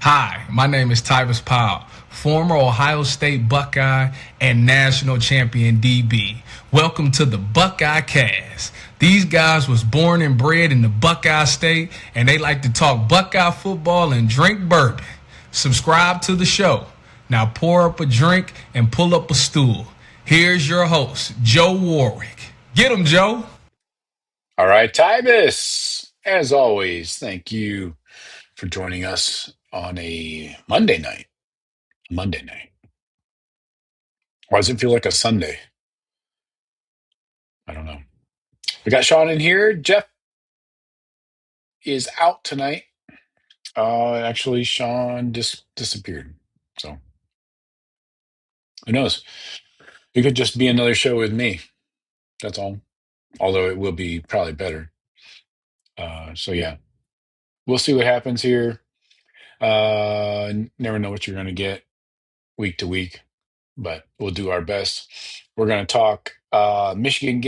Hi, my name is Tyvis Powell, former Ohio State Buckeye and national champion DB. Welcome to the Buckeye Cast. These guys was born and bred in the Buckeye State, and they like to talk Buckeye football and drink bourbon. Subscribe to the show. Now pour up a drink and pull up a stool. Here's your host, Joe Warwick. Get him, Joe. All right, Tybus. As always, thank you for joining us on a Monday night. Monday night. Why does it feel like a Sunday? I don't know. We got Sean in here. Jeff is out tonight. Actually, Sean disappeared. So who knows? It could just be another show with me. That's all. Although it will be probably better. So yeah, we'll see what happens here. Never know what you're going to get week to week, but we'll do our best. We're going to talk Michigan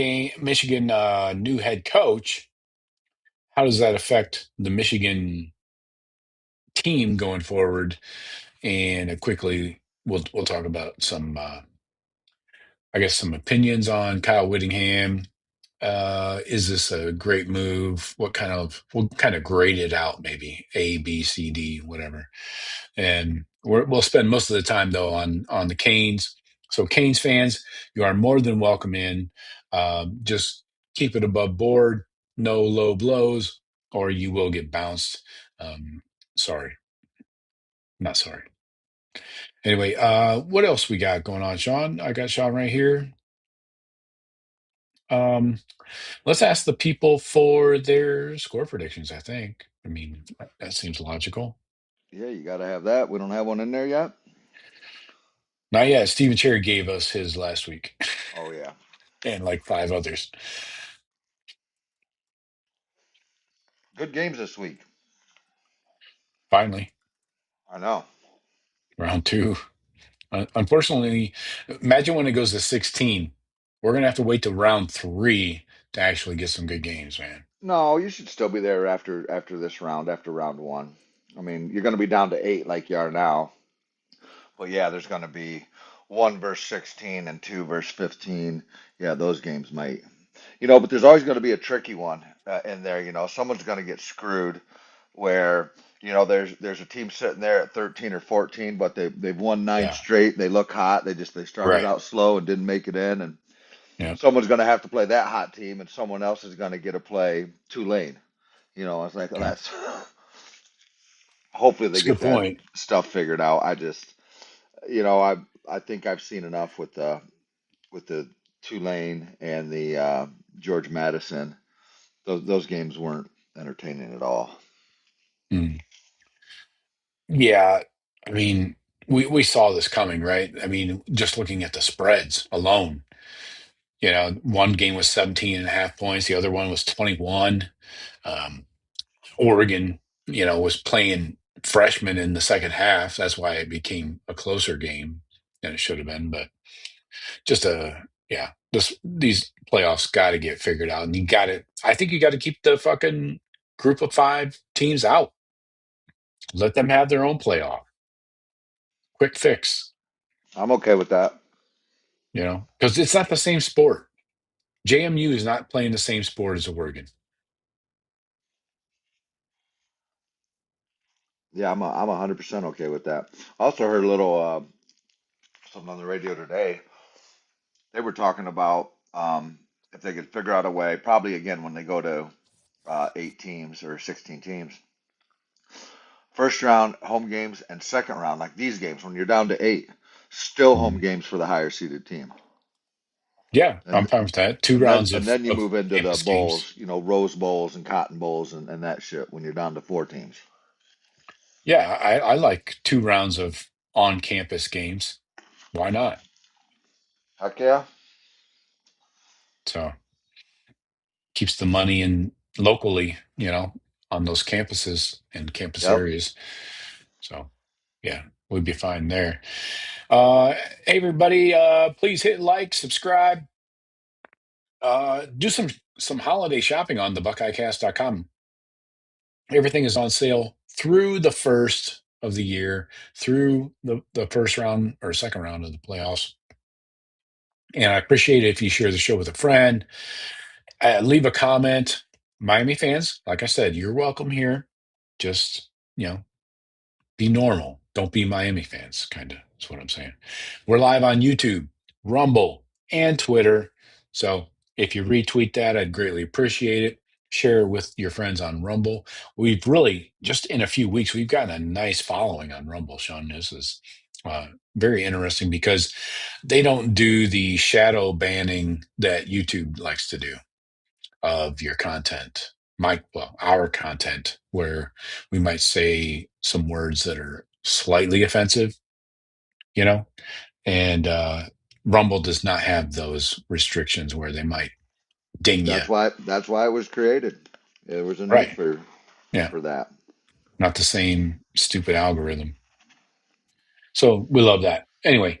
new head coach. How does that affect the Michigan team going forward? And quickly, we'll talk about some, I guess, some opinions on Kyle Whittingham. Is this a great move? We'll kind of grade it out, maybe A, B, C, D, whatever. And we'll spend most of the time though on the Canes. So Canes fans, you are more than welcome in. Just keep it above board, no low blows, or you will get bounced. Sorry, not sorry. Anyway, what else we got going on, Sean? I got Sean right here. Um, let's ask the people for their score predictions. I think. I mean, that seems logical. Yeah, you got to have that. We don't have one in there yet. Not yet. Stephen Cherry gave us his last week, Oh yeah, and like five others. good games this week. Finally, I know. round two. Unfortunately, imagine when it goes to 16. We're gonna have to wait to round three to actually get some good games, man. No, you should still be there after this round, after round one. I mean, you're going to be down to 8 like you are now. But yeah, there's going to be 1 versus 16 and 2 versus 15. Yeah, those games might. But there's always going to be a tricky one in there. Someone's going to get screwed where there's a team sitting there at 13 or 14, but they've won 9 Yeah, straight. They look hot. They started right. out slow and didn't make it in, and Yeah, someone's going to have to play that hot team, and someone else is going to get to play Tulane. It's like, well, yeah. that's hopefully they It's a good get that point. stuff figured out. I think I've seen enough with the Tulane and the George Madison. Those games weren't entertaining at all. Mm. Yeah, I mean, we saw this coming, right? I mean, just looking at the spreads alone, one game was 17 and a half points, the other one was 21. Um, Oregon, was playing freshmen in the second half. That's why it became a closer game than it should have been. But just yeah, these playoffs got to get figured out, and I think you got to keep the fucking group of five teams out. Let them have their own playoff. Quick fix, I'm okay with that. because it's not the same sport. JMU is not playing the same sport as Oregon. Yeah, I'm 100% okay with that. I also heard a little something on the radio today. They were talking about if they could figure out a way, probably again when they go to 8 teams or 16 teams, first round home games and second round like these games when you're down to 8, still home Mhm. games for the higher seeded team. Yeah, I'm And fine with that. Two and then rounds and of then you move into the campus games. bowls, Rose Bowls and Cotton Bowls and that shit when you're down to 4 teams. Yeah, I like two rounds of on-campus games. Why not? Heck yeah. So keeps the money in locally, on those campuses and campus Yep. areas. So yeah, we'd be fine there. Hey everybody, please hit like, subscribe, do some holiday shopping on the buckeyecast.com. Everything is on sale through the 1st of the year through the first round or second round of the playoffs. And I appreciate it if you share the show with a friend. Leave a comment. Miami fans, like I said, you're welcome here. Just, be normal. Don't be Miami fans, kind of. That's what I'm saying. We're live on YouTube, Rumble, and Twitter. So if you retweet that, I'd greatly appreciate it. Share it with your friends on Rumble. We've really, just in a few weeks, we've gotten a nice following on Rumble, Sean. This is very interesting because they don't do the shadow banning that YouTube likes to do of your content, our content, where we might say some words that are slightly offensive, you know, and Rumble does not have those restrictions where they might ding you. That's why it was created. There was a need Right. for Yeah. that. Not the same stupid algorithm. So we love that. Anyway,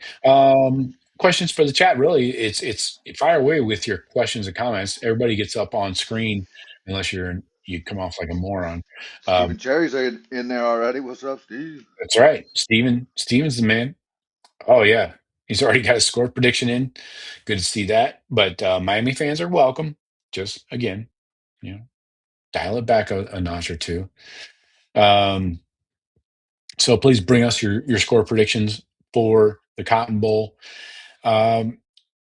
questions for the chat. Really, it's fire away with your questions and comments. Everybody gets up on screen unless you come off like a moron. Stephen Cherry's in there already. What's up, Steve? That's right. Steven's the man. Oh yeah. He's already got a score prediction in. Good to see that. But Miami fans are welcome. Just again, dial it back a notch or two. So please bring us your score predictions for the Cotton Bowl. Um,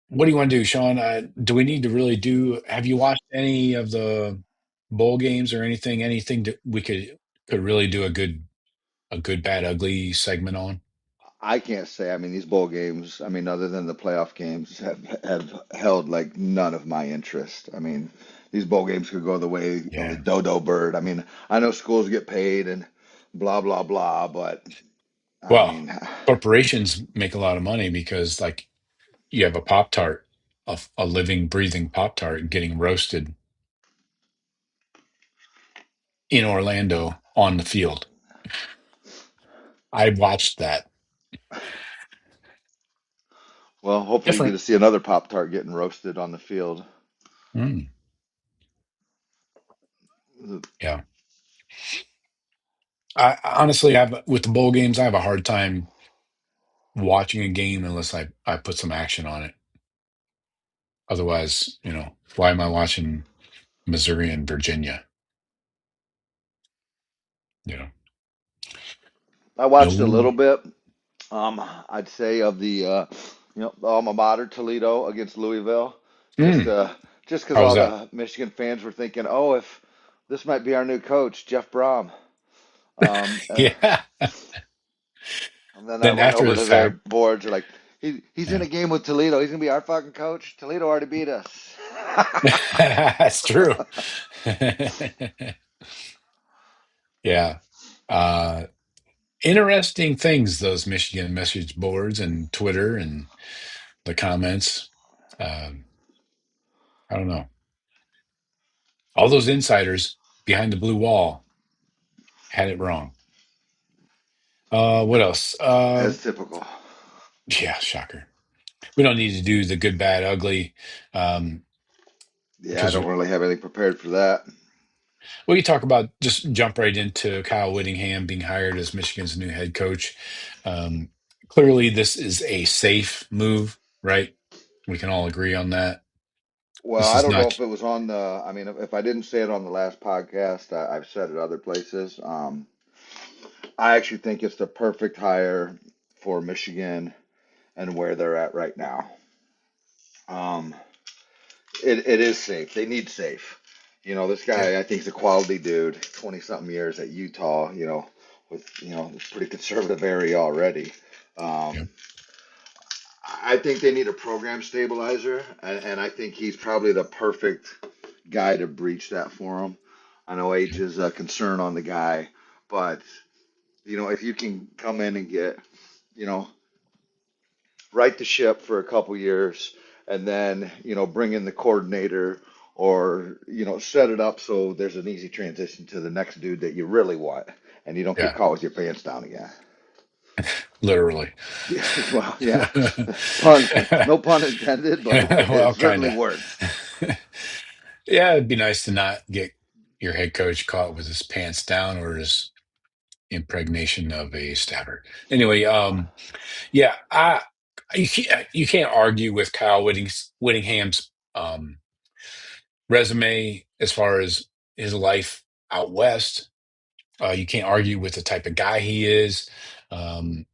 what do you want to do, Sean? Do we need to really have you watched any of the bowl games or anything? Anything that we could really do a good, bad, ugly segment on? I can't say. I mean, these bowl games. I mean, other than the playoff games, have held like none of my interest. I mean, these bowl games could go the way of the Yeah. dodo bird. I mean, I know schools get paid and blah blah blah, but I Well, mean, corporations make a lot of money because, like, you have a Pop Tart, a living, breathing Pop Tart getting roasted in Orlando on the field. I watched that. well, hopefully you get Different. to see another Pop Tart getting roasted on the field. Mm, yeah. I honestly have with the bowl games, I have a hard time watching a game unless I put some action on it. Otherwise, why am I watching Missouri and Virginia? You know, I watched a no. little bit. I'd say of the alma mater Toledo against Louisville, just Mm, uh, just because how was all that? the Michigan fans were thinking, oh, if this might be our new coach, Jeff Brom. Um, uh, Yeah. and then I Then went after over the to their fact, boards. They're like, he's in yeah, a game with Toledo. He's gonna be our fucking coach. Toledo already beat us. that's true. Yeah. Uh, Interesting things, those Michigan message boards and Twitter and the comments. Um, I don't know. All those insiders behind the blue wall had it wrong. What else? As typical. Yeah, shocker. We don't need to do the good, bad, ugly, um, Yeah, I because don't really have anything prepared for that. we can talk about just jump right into Kyle Whittingham being hired as Michigan's new head coach. Um, Clearly, this is a safe move, right? We can all agree on that. Well, This I is don't know not, if it was on the. I mean, if I didn't say it on the last podcast, I've said it other places. I actually think it's the perfect hire for Michigan and where they're at right now. Um, it is safe. They need safe. This yeah, guy, I think, is a quality dude. 20 something years at Utah. With a pretty conservative area already. yeah, Um, I think they need a program stabilizer, and I think he's probably the perfect guy to breach that for them. I know age yeah, is a concern on the guy, but if you can come in and get, you know, right the ship for a couple years, and then bring in the coordinator, or set it up so there's an easy transition to the next dude that you really want, and you don't get yeah, caught with your pants down again. literally. Yeah, well, yeah, pun, no pun intended, but it Well, kind certainly of. works. Yeah, it'd be nice to not get your head coach caught with his pants down or his impregnation of a staffer. Anyway, yeah, you can't argue with Kyle Whittingham's resume as far as his life out west. You can't argue with the type of guy he is. Um,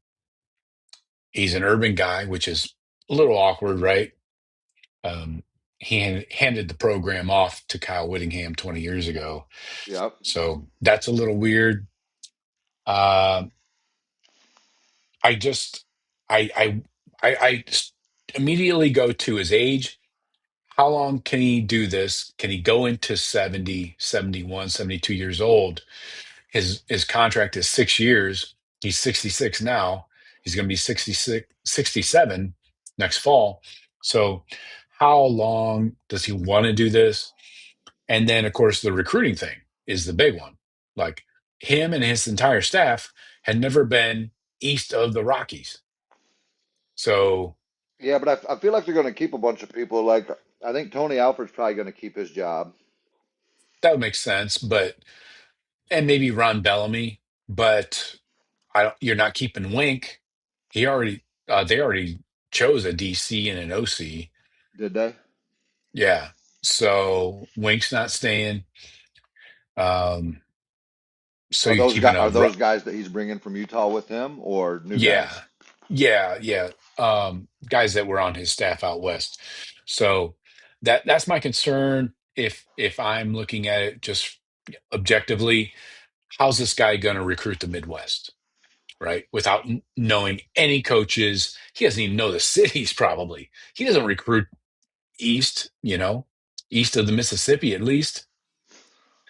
he's an urban guy, which is a little awkward, right? Um, he handed the program off to Kyle Whittingham 20 years ago, Yep. so that's a little weird. Uh, I just, I just immediately go to his age. How long can he do this? Can he go into 70, 71, 72 years old? His contract is 6 years. He's 66 now. He's going to be 66, 67 next fall. So how long does he want to do this? And then, of course, the recruiting thing is the big one. Like, him and his entire staff had never been east of the Rockies. So Yeah, but I feel like they're going to keep a bunch of people. Like I think Tony Alford's probably going to keep his job. that would make sense. But, and maybe Ron Bellamy, but you're not keeping Wink. They already chose a DC and an OC. Did they? Yeah. So Wink's not staying. Um, so you're keeping Are those guys that he's bringing from Utah with him, or new guys? yeah, yeah. Guys that were on his staff out west. So that's my concern. If I'm looking at it just objectively, how's this guy going to recruit the Midwest? Right? Without knowing any coaches, he doesn't even know the cities. Probably he doesn't recruit east. East of the Mississippi at least.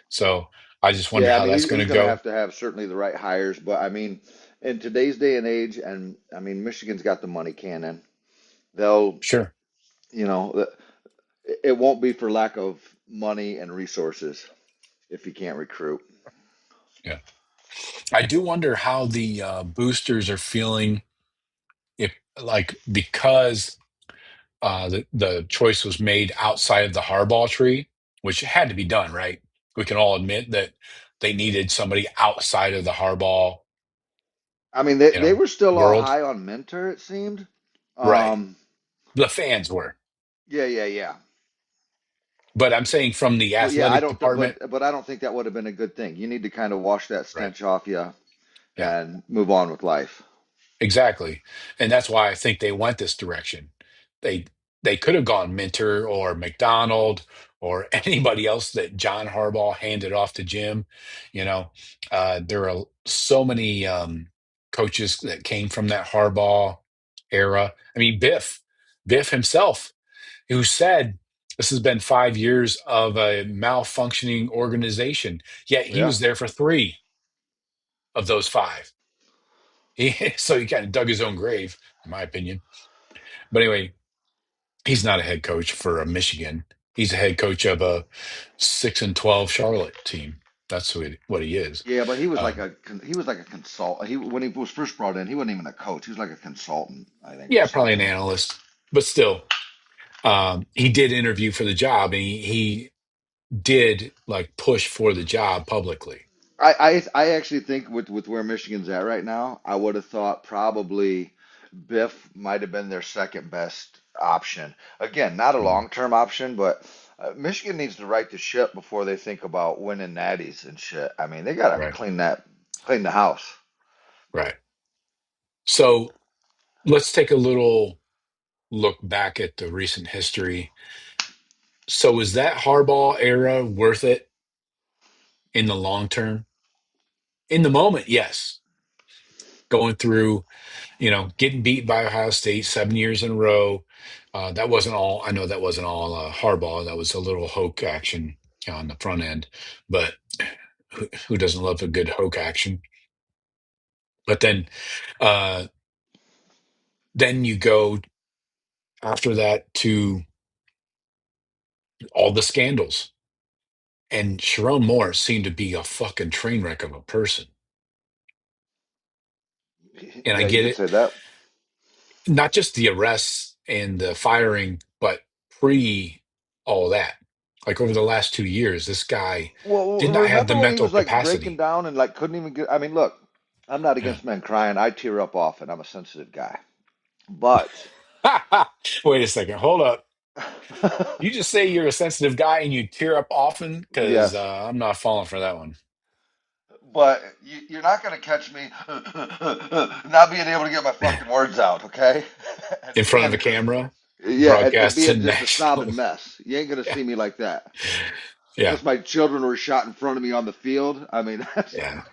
So I just wonder Yeah, I how mean that's going he's to going go. to have certainly the right hires, but I mean in today's day and age, and I mean Michigan's got the money cannon. They'll, Sure. you know, it won't be for lack of money and resources if you can't recruit. Yeah. I do wonder how the boosters are feeling if, like, because the choice was made outside of the Harbaugh tree, which had to be done, right? We can all admit that they needed somebody outside of the Harbaugh, I mean they were still all world. high on Mentor, it seemed. Right. Um, The fans were. yeah. But I'm saying from the But yeah, I athletic don't. Th- department, but I don't think that would have been a good thing. You need to kind of wash that right. stench off you Yeah. and move on with life. Exactly. And that's why I think they went this direction. They they could have gone Minter or McDonald or anybody else that John Harbaugh handed off to Jim. There are so many coaches that came from that Harbaugh era. I mean, Biff himself, who said this has been 5 years of a malfunctioning organization, yet he Yeah. was there for 3 of those 5. So he kind of dug his own grave, in my opinion. But anyway, he's not a head coach for Michigan. He's a head coach of a 6-12 Charlotte team. That's what he is. Yeah, but Um, he was like a consultant. He when he was first brought in, he wasn't even a coach. He was like a consultant, I think, or yeah, probably an something. analyst, but still, he did interview for the job, and he did like push for the job publicly. I actually think with where Michigan's at right now, I would have thought probably Biff might have been their second best option. Again, not a Mhm. long term option, but Michigan needs to right the ship before they think about winning natties and shit. I mean, they gotta Right, clean the house. right. So let's take a little look back at the recent history. So is that Harbaugh era worth it in the long term? In the moment, yes. Going through, getting beat by Ohio State 7 years in a row. That wasn't all. I know that wasn't all Harbaugh. That was a little Hoke action on the front end. But who doesn't love a good Hoke action? But then you go after that to all the scandals. And Sharon Moore seemed to be a fucking train wreck of a person. And I Yeah, you get could it. say that. Not just the arrests and the firing, but pre all that. Like over the last 2 years, this guy Well, did not have the remember when he mental was like breaking capacity. down and like couldn't even get? I mean, look. I'm not Yeah. against men crying. I tear up often. I'm a sensitive guy. But Wait a second. Hold up. You just say you're a sensitive guy and you tear up often? Because yes. I'm not falling for that one. But you're not going to catch me not being able to get my fucking words out, okay? And In front of being, a camera, yeah, and being broadcasting just a national. sobbing mess. You ain't going to Yeah. see me like that. Yeah. Unless my children were shot in front of me on the field. I mean, that's, Yeah.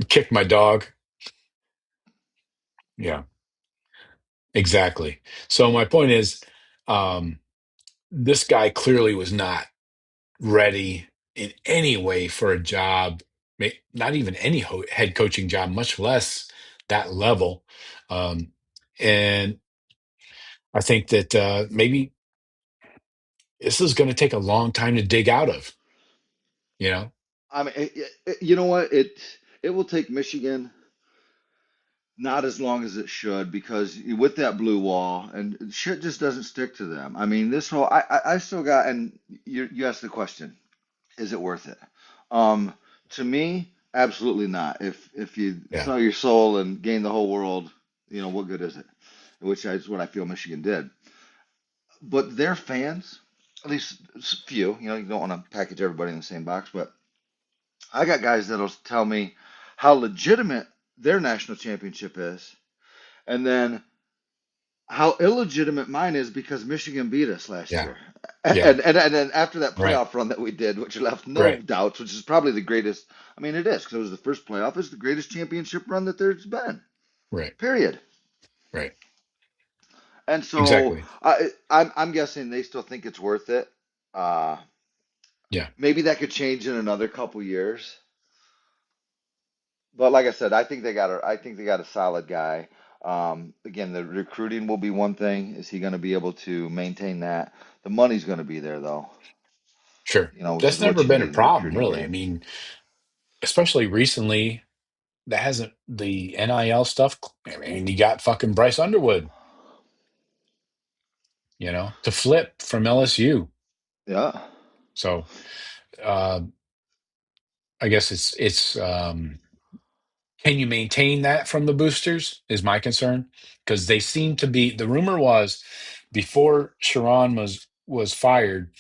Kick my dog. Yeah, exactly. So my point is, um, this guy clearly was not ready in any way for a job, not even any head coaching job, much less that level. Um, and I think that maybe this is going to take a long time to dig out of, you know? I mean, you know what? It will take Michigan not as long as it should because with that blue wall and shit just doesn't stick to them. I mean, this whole I still got and you asked the question, is it worth it? Um, to me, absolutely not. If you Yeah. sell your soul and gain the whole world, what good is it? Which is what I feel Michigan did. But their fans, at least few, you don't want to package everybody in the same box, but I got guys that'll tell me how legitimate their national championship is, and then how illegitimate mine is because Michigan beat us last Yeah. year. Yeah. And then after that Right. playoff run that we did, which left no Right. doubts, which is probably the greatest. I mean, it is because it was the first playoff. It's the greatest championship run that there's been. Right. Period. Right. And so Exactly. I'm guessing they still think it's worth it. Uh, Yeah. maybe that could change in another couple years. But like I said, I think they got a solid guy. Again, the recruiting will be one thing. Is he going to be able to maintain that? The money's going to be there though, Sure. which That's is what never you been a need in the problem, recruiting really. I game. mean, especially recently, that hasn't the NIL stuff. I mean, you got fucking Bryce Underwood, to flip from LSU. Yeah. So uh, I guess it's can you maintain that from the boosters is my concern because they seem to be. The rumor was before Sharon was fired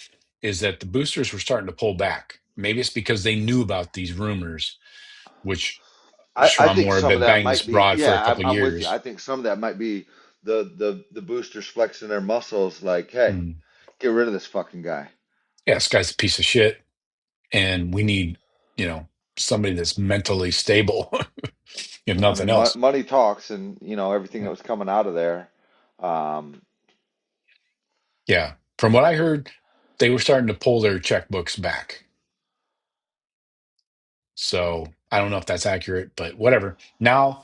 is that the boosters were starting to pull back. Maybe it's because they knew about these rumors, which I Sharon think Moore had some of been that banging this might be. broad for a Yeah, couple of I'm with you. years. I think some of that might be the boosters flexing their muscles. Like, hey, Mm. get rid of this fucking guy. Yeah, this guy's a piece of shit, and we need, you know, somebody that's mentally stable, if I nothing mean, else. money talks, and everything that was coming out of there. Um, Yeah. From what I heard, they were starting to pull their checkbooks back. So I don't know if that's accurate, but whatever. Now,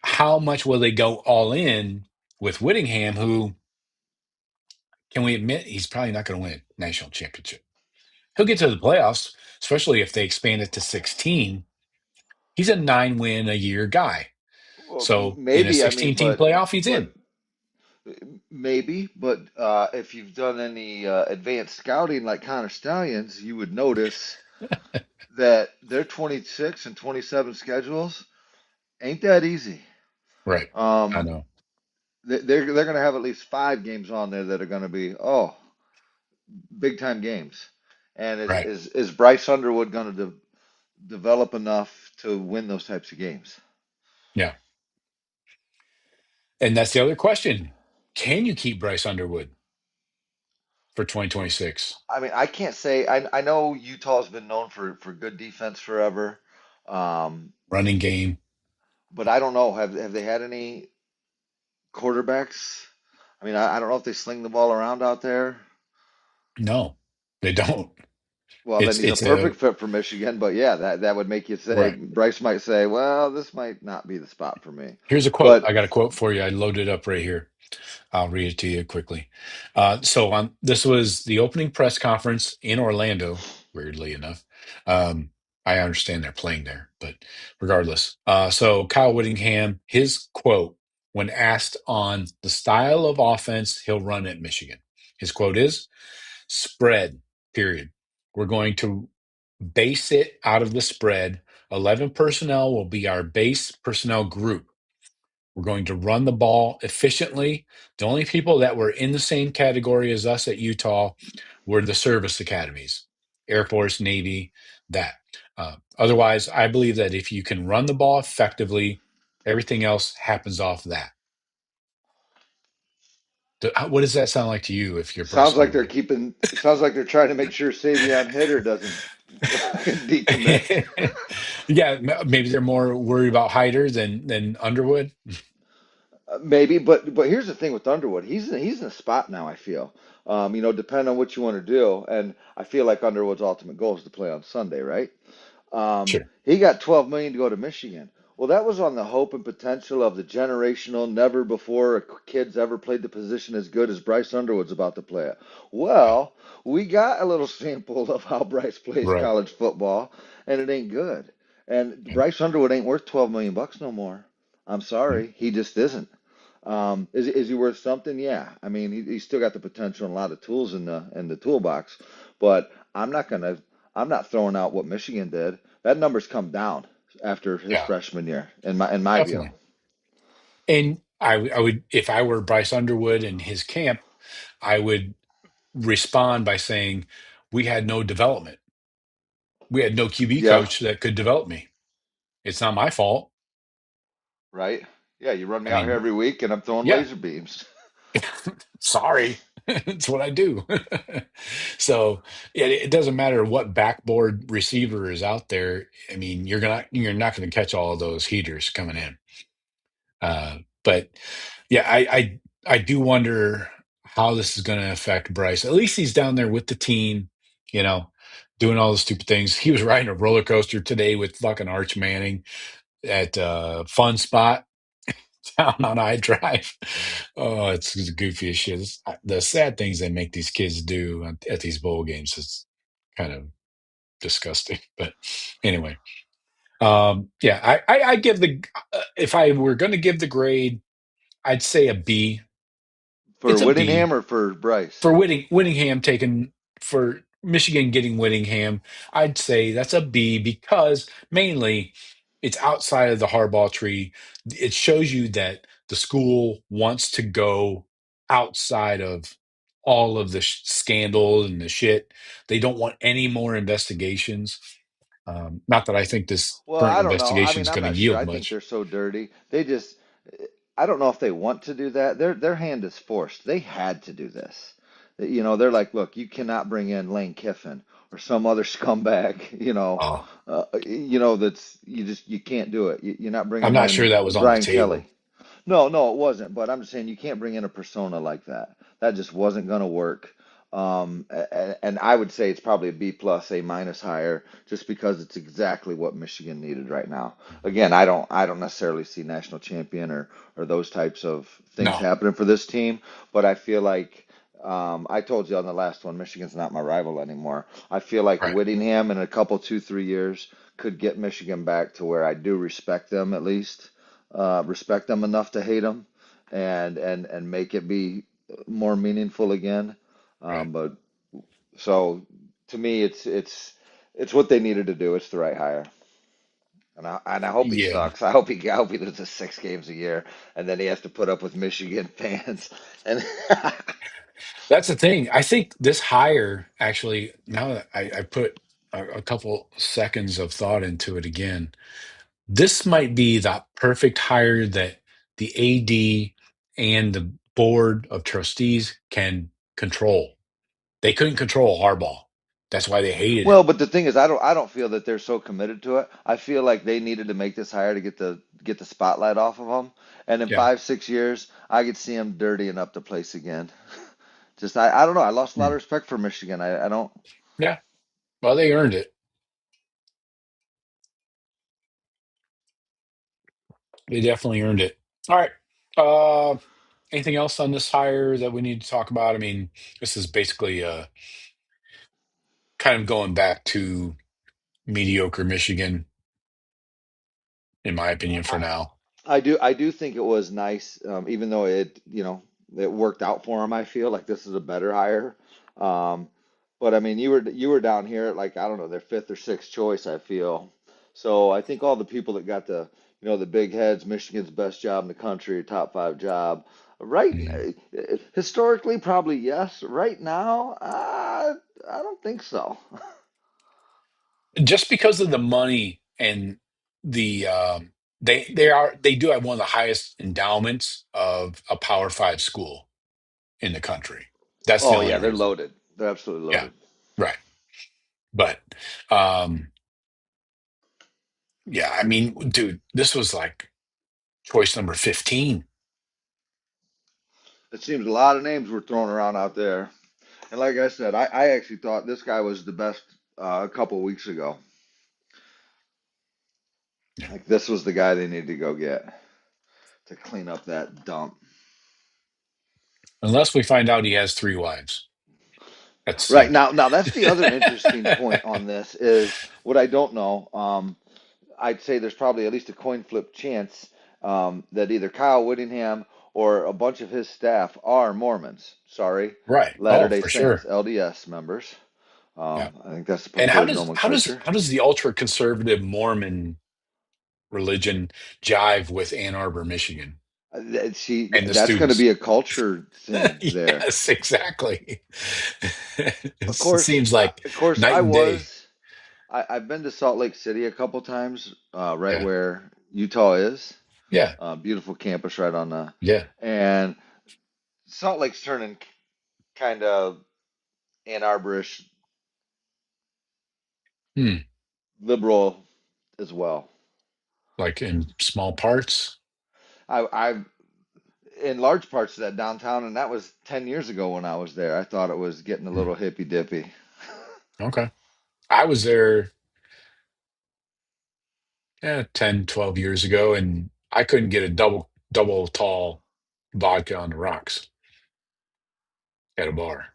how much will they go all in with Whittingham, who, can we admit, he's probably not going to win a national championship? He'll get to the playoffs, especially if they expand it to 16. He's a 9-win-a-year guy. well, So in a maybe. I mean, 16-team but playoff, he's but in. maybe. But if you've done any advanced scouting like Connor Stallions, you would notice that their 26 and 27 schedules ain't that easy. Right. I Um, know. they're going to have at least 5 games on there that are going to be big time games. And is Right. is is Bryce Underwood going to develop enough to win those types of games? Yeah. And that's the other question. Can you keep Bryce Underwood for 2026? I mean, I can't say. I know Utah's been known for good defense forever, um, Running game? but I don't know. Have they had any quarterbacks? I mean, I don't know if they sling the ball around out there. No, they don't. Well, then It's he's a it's a perfect fit for Michigan. But yeah, that would make you say right. Bryce might say, well, this might not be the spot for me. Here's a quote. But I got a quote for you. I loaded it up right here. I'll read it to you quickly. This was the opening press conference in Orlando, weirdly enough. Um, I understand they're playing there, but regardless. So Kyle Whittingham, his quote when asked on the style of offense he'll run at Michigan, his quote is spread, period. We're going to base it out of the spread 11 personnel will be our base personnel group. We're going to run the ball efficiently. The only people that were in the same category as us at Utah were the service academies, Air Force, Navy, that. Otherwise, I believe that if you can run the ball effectively, everything else happens off that. What does that sound like to you if you're Bryce Sounds like they're Underwood? keeping. Sounds like they're trying to make sure Savion Hitter doesn't decommit. Yeah, maybe they're more worried about Hyder than Underwood. Maybe, but here's the thing with Underwood. He's in a spot now. I feel, depending on what you want to do, and I feel like Underwood's ultimate goal is to play on Sunday, right? Sure. He got 12 million to go to Michigan. Well, that was on the hope and potential of the generational, never before a kid's ever played the position as good as Bryce Underwood's about to play it. Yeah. Well, we got a little sample of how Bryce plays Right. college football, and it ain't good. And Mm, Bryce Underwood ain't worth 12 million bucks no more. I'm mm, sorry, he just isn't. Is he worth something? Yeah. I mean, he's still got the potential and a lot of tools in the toolbox, but I'm not throwing out what Michigan did. That number's come down after his yeah, freshman year, in my view. definitely. And I would, if I were Bryce Underwood and his camp, I would respond by saying, "We had no development. We had no QB Yeah, coach that could develop me. It's not my fault. right. Yeah, you run me I out here mean, every week, and I'm throwing yeah, laser beams. sorry, it's what I do." So yeah, it doesn't matter what backboard receiver is out there. I mean, you're not gonna catch all of those heaters coming in. But yeah, I do wonder how this is going to affect Bryce. At least he's down there with the team, you know, doing all the stupid things. He was riding a roller coaster today with fucking Arch Manning at Fun Spot down on I Drive. Oh, it's goofy as shit. The sad things they make these kids do at these bowl games is kind of disgusting. But anyway, yeah, I give the if I were going to give the grade, I'd say a B. For It's a Whittingham B or for Bryce? for Whittingham taken for Michigan getting Whittingham. I'd say that's a B because mainly it's outside of the Harbaugh tree. It shows you that the school wants to go outside of all of the scandal and the shit. They don't want any more investigations. Not that I think this Well, current I don't know. I investigation mean, is I'm going to not sure. yield I think much. they're so dirty. I don't know if they want to do that. Their hand is forced. They had to do this. They're like, look, you cannot bring in Lane Kiffin or some other scumbag. Oh, You can't do it. You're not I'm bringing not sure in that was on the Brian Kelly. table. No, no, it wasn't. But I'm just saying you can't bring in a persona like that. That just wasn't going to work. And I would say it's probably a B plus, A minus higher, just because it's exactly what Michigan needed right now. Again, I don't necessarily see national champion or those types of things No, happening for this team, but I feel like I told you on the last one, Michigan's not my rival anymore. I feel like right. Whittingham in a couple, 2, 3 years could get Michigan back to where I do respect them at least, respect them enough to hate them, and make it be more meaningful again. Right. But so to me, it's what they needed to do. It's the right hire, and I hope he Yeah. sucks. I hope he loses 6 games a year, and then he has to put up with Michigan fans. And That's the thing. I think this hire actually, now that I put a couple seconds of thought into it again, this might be the perfect hire that the AD and the board of trustees can control. They couldn't control Harbaugh. That's why they hated well, him. but the thing is, I don't feel that they're so committed to it. I feel like they needed to make this hire to get the spotlight off of them. And in Yeah. 5, 6 years, I could see them dirtying up the place again. Just I don't know. I lost a lot of Mm. respect for Michigan. I don't. Yeah. Well, they earned it. They definitely earned it. All right. Uh, Anything else on this hire that we need to talk about? I mean, this is basically kind of going back to mediocre Michigan, in my opinion, for now. I do think it was nice, even though it worked out for him. I feel like this is a better hire. Um, but I mean, you were down here at, like, I don't know, their fifth or sixth choice. I feel So I think all the people that got the big heads, Michigan's best job in the country, top five job, right? Mhm. Historically, probably yes. Right now, I don't think so. Just because of the money and the they do have one of the highest endowments of a Power Five school in the country. That's the Oh only yeah, they're reason. loaded. They're absolutely Yeah, loaded. right. But um, yeah, I mean, dude, this was like choice number 15. It seems a lot of names were thrown around out there. And like I said, I actually thought this guy was the best a couple weeks ago. Yeah. Like this was the guy they needed to go get to clean up that dump. Unless we find out he has three wives at the Right same now, that's the other time. interesting point on this is what I don't know. I'd say there's probably at least a coin flip chance that either Kyle Whittingham or a bunch of his staff are Mormons. Sorry, Right. Oh, Latter-day for Saints, sure. LDS members. Yeah. I think that's the And how preferred does how does nomenclature. how does the ultra conservative Mormon religion jive with Ann Arbor, Michigan, See, and the that's going to students? be a culture thing there. Yes, exactly. It Of course, seems like of course, night and day. I've been to Salt Lake City a couple times, right Yeah. where Utah is. Yeah. Beautiful campus right on the, Yeah. and Salt Lake's turning kind of Ann Arborish Hmm. liberal as well. Like in small parts. I've in large parts of that downtown, and that was 10 years ago when I was there. I thought it was getting a Hmm. little hippy dippy. Okay. I was there 10, 12 years ago, and I couldn't get a double tall vodka on the rocks at a bar.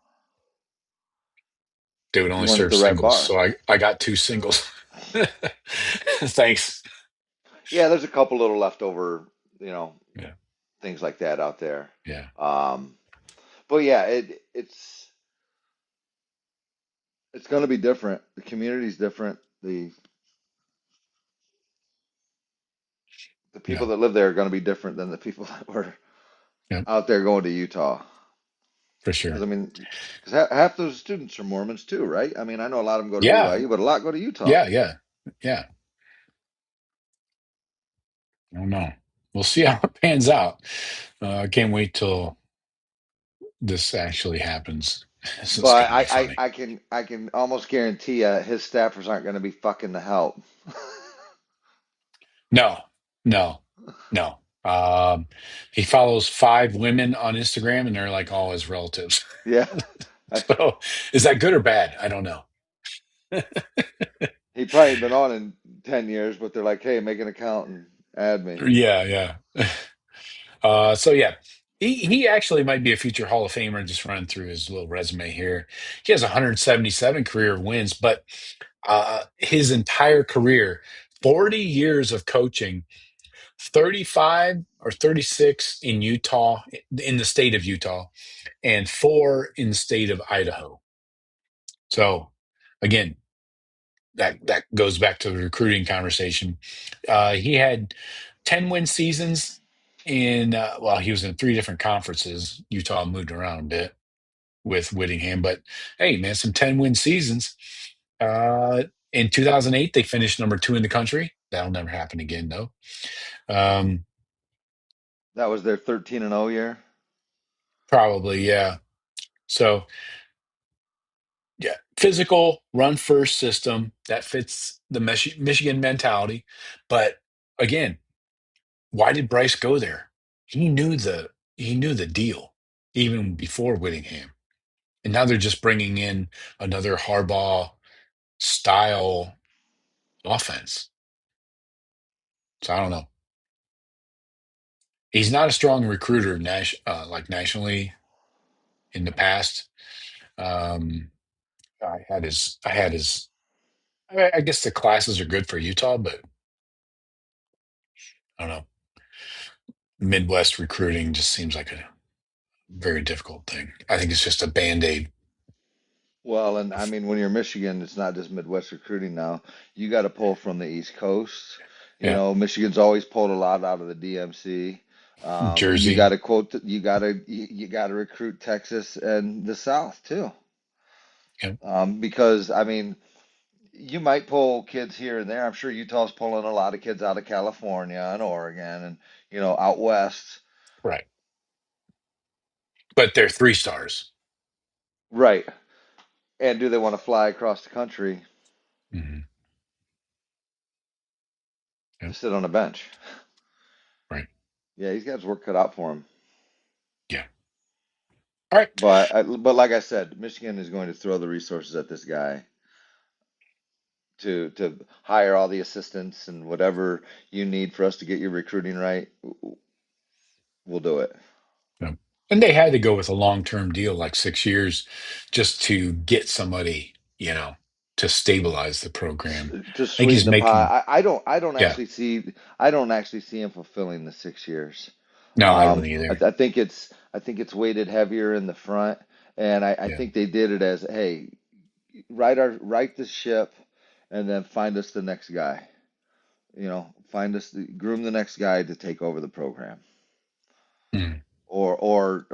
They would You only weren't at serve the right singles, bar. so I got two singles. Thanks. Yeah, there's a couple little leftover, you know, Yeah. things like that out there. Yeah. Um, but yeah, it's going to be different. The community's different. The Yeah. people that live there are going to be different than the people that were Yeah. out there going to Utah. For Because sure. I mean, because half those students are Mormons too, right? I mean, I know a lot of them go to Yeah. BYU, but a lot go to Utah. Yeah. Yeah. Yeah. I don't know. We'll see how it pans out. I can't wait till this actually happens. This is But going to be funny. I can almost guarantee his staffers aren't going to be fucking the help. No, no, no. He follows five women on Instagram, and they're like all his relatives. Yeah, So, is that good or bad? I don't know. he probably been on in 10 years, but they're like, hey, make an account and add me. Yeah, yeah. So yeah, he actually might be a future Hall of Famer. Just running through his little resume here, he has 177 career wins, but his entire career, 40 years of coaching, 35 or 36 in Utah, in the state of Utah, and four in the state of Idaho. So again, that goes back to the recruiting conversation. He had 10 win seasons in well, he was in three different conferences. Utah moved around a bit with Whittingham, but hey, man, some 10 win seasons. In 2008, they finished number two in the country. That'll never happen again, though. Um, That was their 13-0 year. Probably, yeah. So yeah, physical run first system that fits the Michigan mentality. But again, why did Bryce go there? He knew the deal even before Whittingham, and now they're just bringing in another Harbaugh style offense. So I don't know. He's not a strong recruiter like nationally in the past. Um, I guess the classes are good for Utah, but I don't know. Midwest recruiting just seems like a very difficult thing. I think it's just a band-aid. Well, and I mean, when you're Michigan, it's not just Midwest recruiting now. You got to pull from the East Coast. You Yeah. know, Michigan's always pulled a lot out of the DMC. You got Jersey. to quote, you got to recruit Texas and the South too. Yeah. Because I mean, you might pull kids here and there. I'm sure Utah's pulling a lot of kids out of California and Oregon and out west. Right. But they're 3 stars. Right. And do they want to fly across the country Hmm. Yeah. to sit on a bench? Right. Yeah, he's got his work cut out for him. Yeah. All right. But like I said, Michigan is going to throw the resources at this guy to hire all the assistants and whatever you need for us to get your recruiting right. We'll do it. Yeah. And they had to go with a long-term deal, like 6 years, just to get somebody, to stabilize the program. To I think sweeten he's the making, pot. yeah. I don't actually see him fulfilling the 6 years. No, I don't either. I think it's weighted heavier in the front, and I Yeah. think they did it as, hey, right the ship, and then find us the next guy. Groom the next guy to take over the program, Mm. or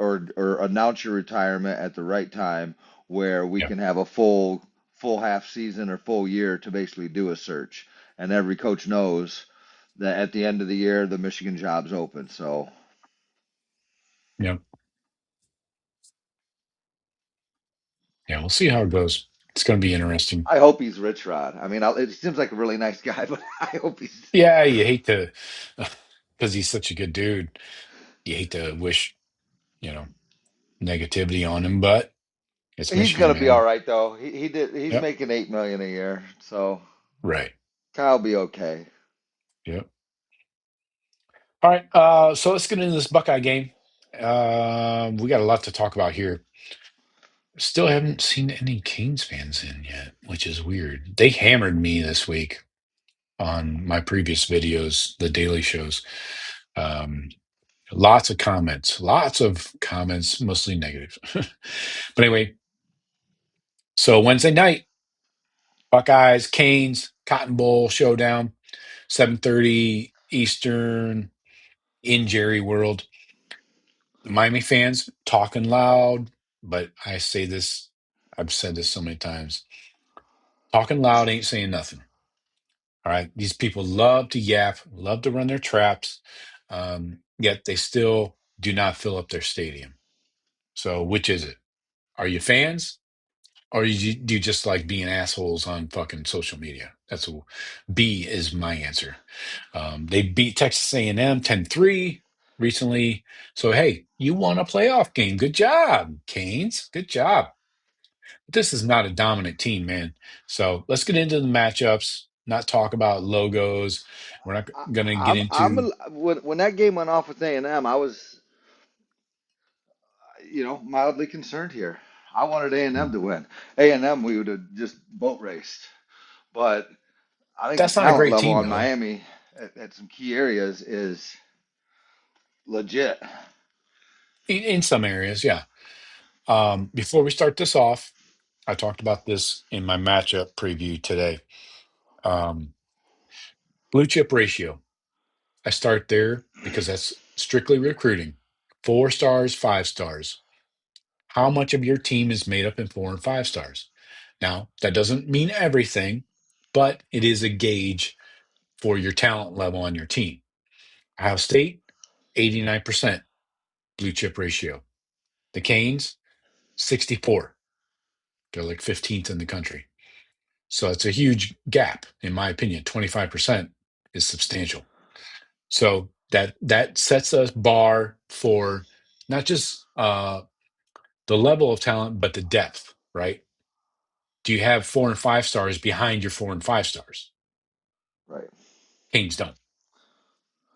announce your retirement at the right time where we Yeah. can have a full half season or full year to basically do a search, and every coach knows that at the end of the year the Michigan job's open. So Yeah. Yeah. We'll see how it goes. It's going to be interesting. I hope he's Rich Rod. I mean, it seems like a really nice guy, but I hope he's Yeah. You hate to, because he's such a good dude, you hate to wish, you know, negativity on him, but it's he's Michigan, gonna be all man. right though. He's Yep. making 8 million a year, so Right. Kyle will be okay. Yep. All right. So let's get into this Buckeye game. We got a lot to talk about here. Still haven't seen any Canes fans in yet, which is weird. They hammered me this week on my previous videos, the daily shows. Um, lots of comments, mostly negative. But anyway, so Wednesday night, Buckeyes, Canes, Cotton Bowl showdown, 7:30 Eastern in Jerry World. Miami fans talking loud, but I say this, I've said this so many times. Talking loud ain't saying nothing. All right. These people love to yap, love to run their traps, yet they still do not fill up their stadium. So, which is it? Are you fans? Or do you just like being assholes on fucking social media? B is my answer. They beat Texas A&M 10-3 recently. So, hey, you won a playoff game. Good job, Canes. Good job. This is not a dominant team, man. So let's get into the matchups, not talk about logos. We're not going to get into. When that game went off with A&M, I was mildly concerned here. I wanted A&M to win. A&M, we would have just boat raced. But I think the That's not a talent great level team, on though. Miami at some key areas is legit. In some areas, yeah. Before we start this off, I talked about this in my matchup preview today. Um, Blue chip ratio. I start there because that's strictly recruiting. 4 stars, 5 stars. How much of your team is made up in 4 and 5 stars? Now, that doesn't mean everything, but it is a gauge for your talent level on your team. Ohio State, 89% blue chip ratio. The Canes, 64. They're like 15th in the country. So it's a huge gap, in my opinion. 25% is substantial. So that sets a bar for not just the level of talent, but the depth, right? Do you have 4 and 5 stars behind your 4 and 5 stars? Right. Canes don't.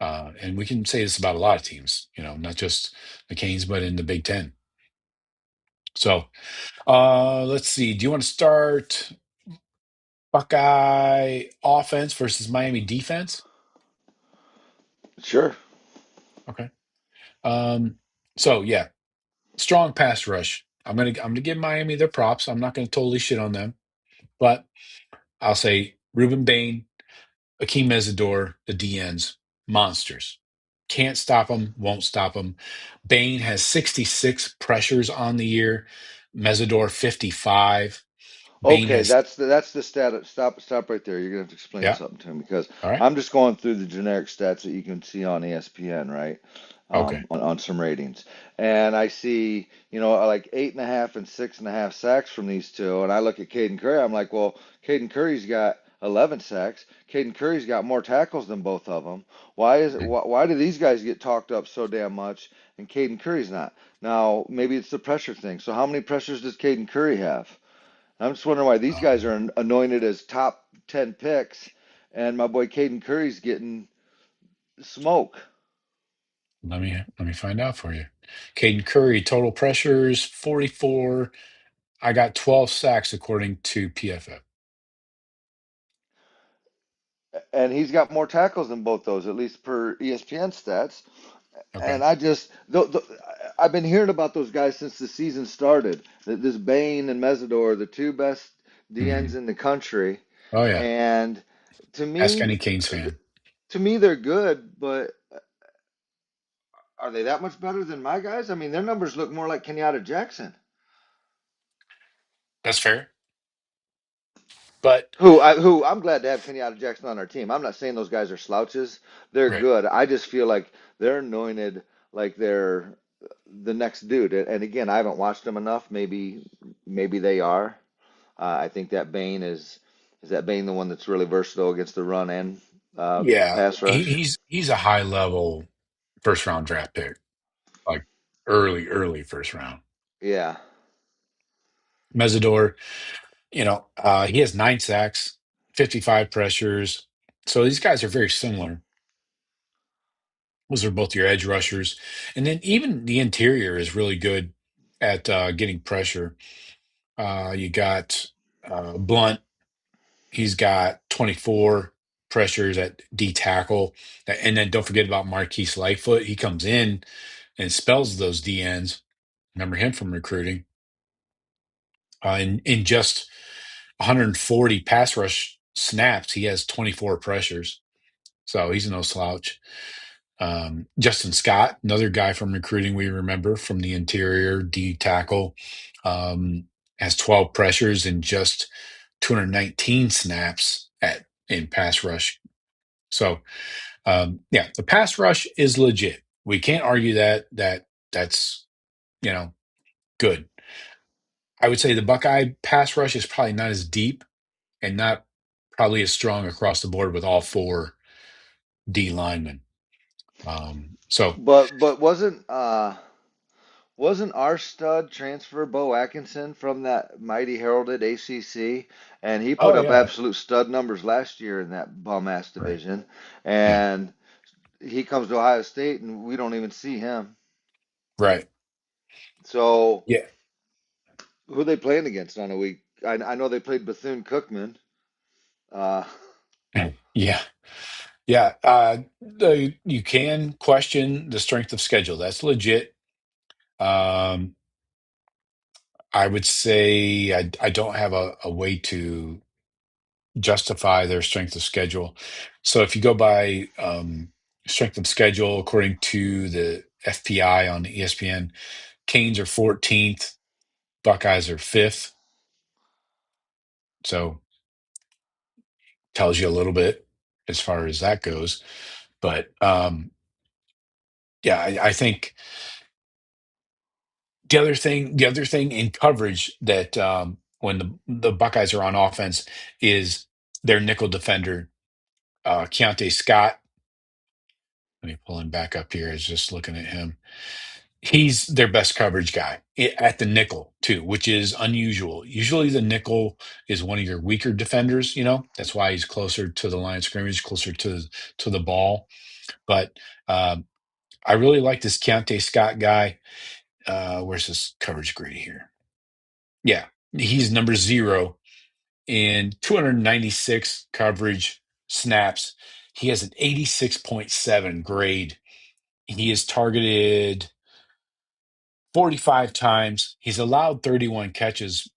And we can say this about a lot of teams, not just the Canes, but in the Big Ten. So let's see. Do you want to start Buckeye offense versus Miami defense? Sure. Okay. So yeah, strong pass rush. I'm gonna give Miami their props. I'm not gonna totally shit on them, but I'll say Ruben Bain, Akeem Mesidor, the DNs, monsters. Can't stop them, won't stop them. Bain has 66 pressures on the year. Mesidor 55. Bain Okay, has that's the stat. Stop right there. You're gonna have to explain yeah. something to me because All right. I'm just going through the generic stats that you can see on ESPN, right? Okay. On some ratings, and I see, like 8.5 and 6.5 sacks from these two, and I look at Caden Curry. I'm like, well, Caden Curry's got 11 sacks. Caden Curry's got more tackles than both of them. Why is it? Mhm. Why do these guys get talked up so damn much, and Caden Curry's not? Now, maybe it's the pressure thing. So, how many pressures does Caden Curry have? I'm just wondering why these guys are anointed as top 10 picks, and my boy Caden Curry's getting smoke. Let me find out for you. Caden Curry, total pressures 44. I got 12 sacks according to PFF. And he's got more tackles than both those, at least per ESPN stats. Okay. And I've been hearing about those guys since the season started. This Bain and Mesidor, the two best hmm DNs in the country, Oh yeah. and to Ask me, any Canes fan. to me they're good, but are they that much better than my guys? I mean, their numbers look more like Kenyatta Jackson. That's fair. But Who I'm glad to have Kenyatta Jackson on our team. I'm not saying those guys are slouches. They're right. good. I just feel like they're anointed like they're the next dude. And again, I haven't watched them enough. Maybe they are. I think that Bain is that Bain the one that's really versatile against the run and Yeah. pass He, rush. he's a high level first round draft pick. Like early first round. Yeah. Mesidor, he has 9 sacks, 55 pressures. So these guys are very similar. Those are both your edge rushers. And then even the interior is really good at getting pressure. You got Blunt. He's got 24 pressures at D tackle. And then don't forget about Marquise Lightfoot. He comes in and spells those DNs. Remember him from recruiting. In just 140 pass rush snaps, he has 24 pressures. So he's no slouch. Justin Scott, another guy from recruiting we remember from the interior D tackle, has 12 pressures and just 219 snaps in pass rush. So yeah, the pass rush is legit. We can't argue that's you know good. I would say the Buckeye pass rush is probably not as deep and not probably as strong across the board with all four D linemen. So But wasn't our stud transfer Bo Atkinson from that mighty heralded ACC, and he put oh up yeah, absolute stud numbers last year in that bum ass right, division, yeah, and he comes to Ohio State and we don't even see him. right, So yeah, who are they playing against on a week? I know they played Bethune Cookman. Uh, yeah, yeah. You can question the strength of schedule. That's legit. Um, I would say I don't have a way to justify their strength of schedule. So if you go by strength of schedule according to the FPI on ESPN, Canes are 14th, Buckeyes are 5th. So tells you a little bit as far as that goes. But yeah, I think the other thing in coverage that when the Buckeyes are on offense is their nickel defender, Keontae Scott. Let me pull him back up here. I was just looking at him. He's their best coverage guy at the nickel too, which is unusual. Usually the nickel is one of your weaker defenders, that's why he's closer to the line of scrimmage, closer to the ball. But I really like this Keontae Scott guy. Where's his coverage grade here? Yeah, he's number 0 in 296 coverage snaps. He has an 86.7 grade. He is targeted 45 times. He's allowed 31 catches,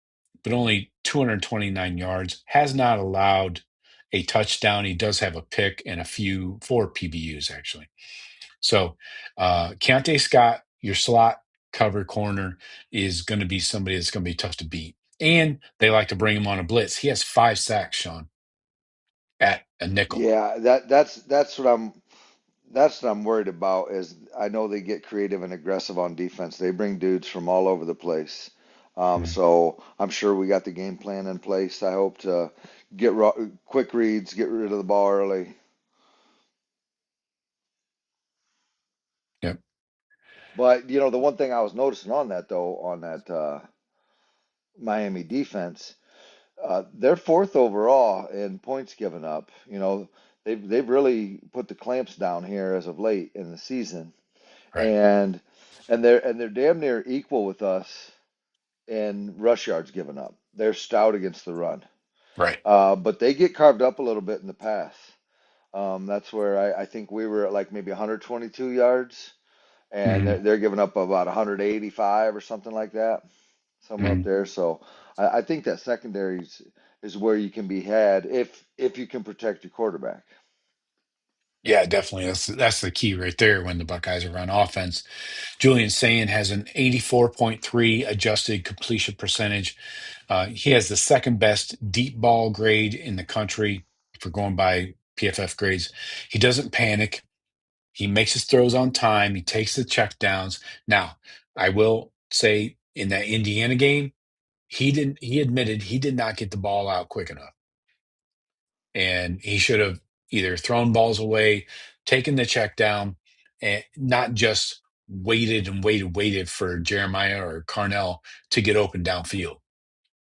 but only 229 yards. Has not allowed a touchdown. He does have a pick and four PBUs, actually. So Keontae Scott, your slot cover corner, is going to be somebody that's going to be tough to beat. And they like to bring him on a blitz. He has 5 sacks, Sean, at a nickel. Yeah, that's what I'm worried about is I know they get creative and aggressive on defense. They bring dudes from all over the place. Mhm. So I'm sure we got the game plan in place. I hope to get quick reads, get rid of the ball early. Yep. But the one thing I was noticing on that though, on that Miami defense, they're fourth overall in points given up. They've really put the clamps down here as of late in the season, Right. and they're damn near equal with us in rush yards given up. They're stout against the run, Right. but they get carved up a little bit in the pass. That's where I think we were at like maybe 122 yards, and Hmm. they're giving up about 185 or something like that, somewhere up Hmm. there. So I think that secondary is where you can be had if you can protect your quarterback. Yeah, definitely. That's the key right there when the Buckeyes are on offense. Julian Sayin has an 84.3 adjusted completion percentage. He has the second best deep ball grade in the country if we're going by PFF grades. He doesn't panic. He makes his throws on time. He takes the check downs. Now, I will say in that Indiana game, he admitted he did not get the ball out quick enough. And he should have either thrown balls away, taken the check down, and not just waited for Jeremiah or Carnell to get open downfield.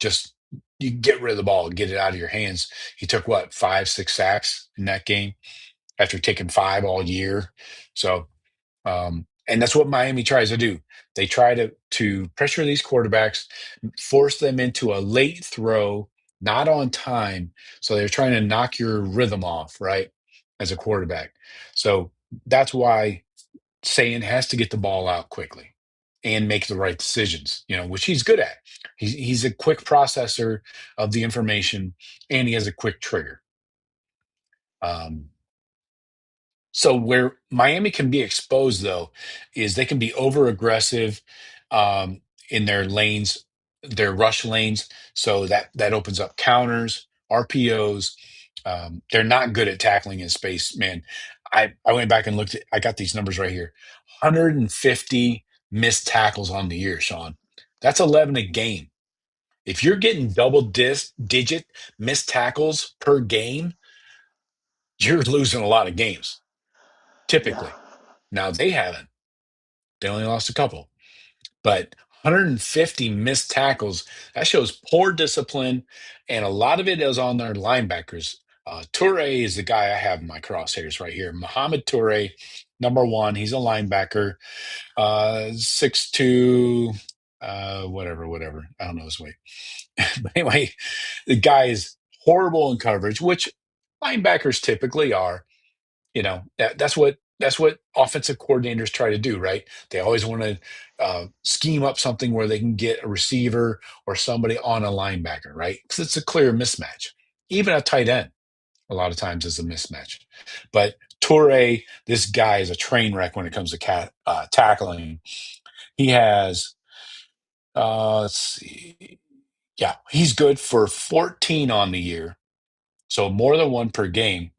Just you get rid of the ball, get it out of your hands. He took what, 5, 6 sacks in that game after taking 5 all year. So and that's what Miami tries to do. They try to pressure these quarterbacks, force them into a late throw, not on time. So they're trying to knock your rhythm off, right? As a quarterback. So that's why Sayin has to get the ball out quickly and make the right decisions, which he's good at. He's a quick processor of the information and he has a quick trigger. Um, So where Miami can be exposed, though, is they can be over aggressive in their lanes, their rush lanes. So that opens up counters, RPOs. They're not good at tackling in space, man. I went back and looked at. I got these numbers right here: 150 missed tackles on the year, Sean. That's 11 a game. If you're getting digit missed tackles per game, you're losing a lot of games Yeah. typically. Now they haven't. They only lost a couple. But 150 missed tackles, that shows poor discipline. And a lot of it is on their linebackers. Toure is the guy I have in my crosshairs right here. Mohamed Toure, number one. He's a linebacker, 6'2", whatever. I don't know his weight. But anyway, the guy is horrible in coverage, which linebackers typically are. That's what offensive coordinators try to do, right? They always want to scheme up something where they can get a receiver or somebody on a linebacker, right? Because it's a clear mismatch. Even a tight end a lot of times is a mismatch. But Toure, this guy is a train wreck when it comes to tackling. He has let's see, yeah, he's good for 14 on the year, so more than one per game,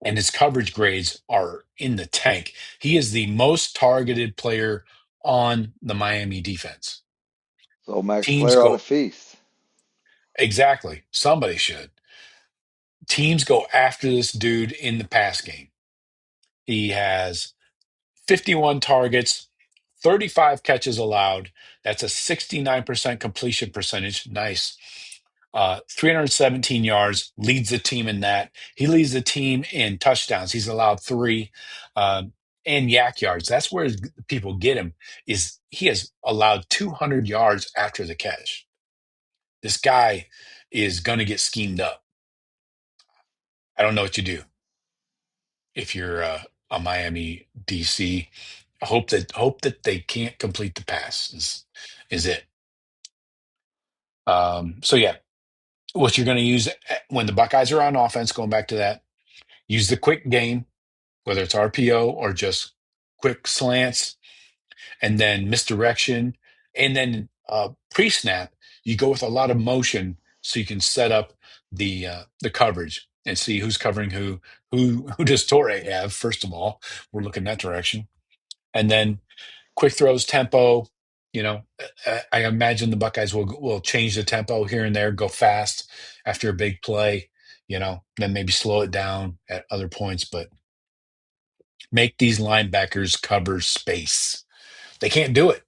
and his coverage grades are in the tank. He is the most targeted player on the Miami defense. So max Teams player ought to go feast. exactly. Somebody should. Teams go after this dude in the pass game. He has 51 targets, 35 catches allowed. That's a 69% completion percentage. Nice. 317 yards, leads the team in that. He leads the team in touchdowns. He's allowed 3, and yak yards. That's where people get him. Is he has allowed 200 yards after the catch. This guy is going to get schemed up. I don't know what you do if you're a Miami DC. Hope that they can't complete the pass is it. So yeah, what you're going to use when the Buckeyes are on offense, going back to that, use the quick game, whether it's RPO or just quick slants, and then misdirection, and then pre-snap, you go with a lot of motion so you can set up the coverage and see who's covering who. Who does Torre have? First of all, we're looking that direction, and then quick throws, tempo. I imagine the Buckeyes will change the tempo here and there, go fast after a big play. Then maybe slow it down at other points, but make these linebackers cover space. They can't do it.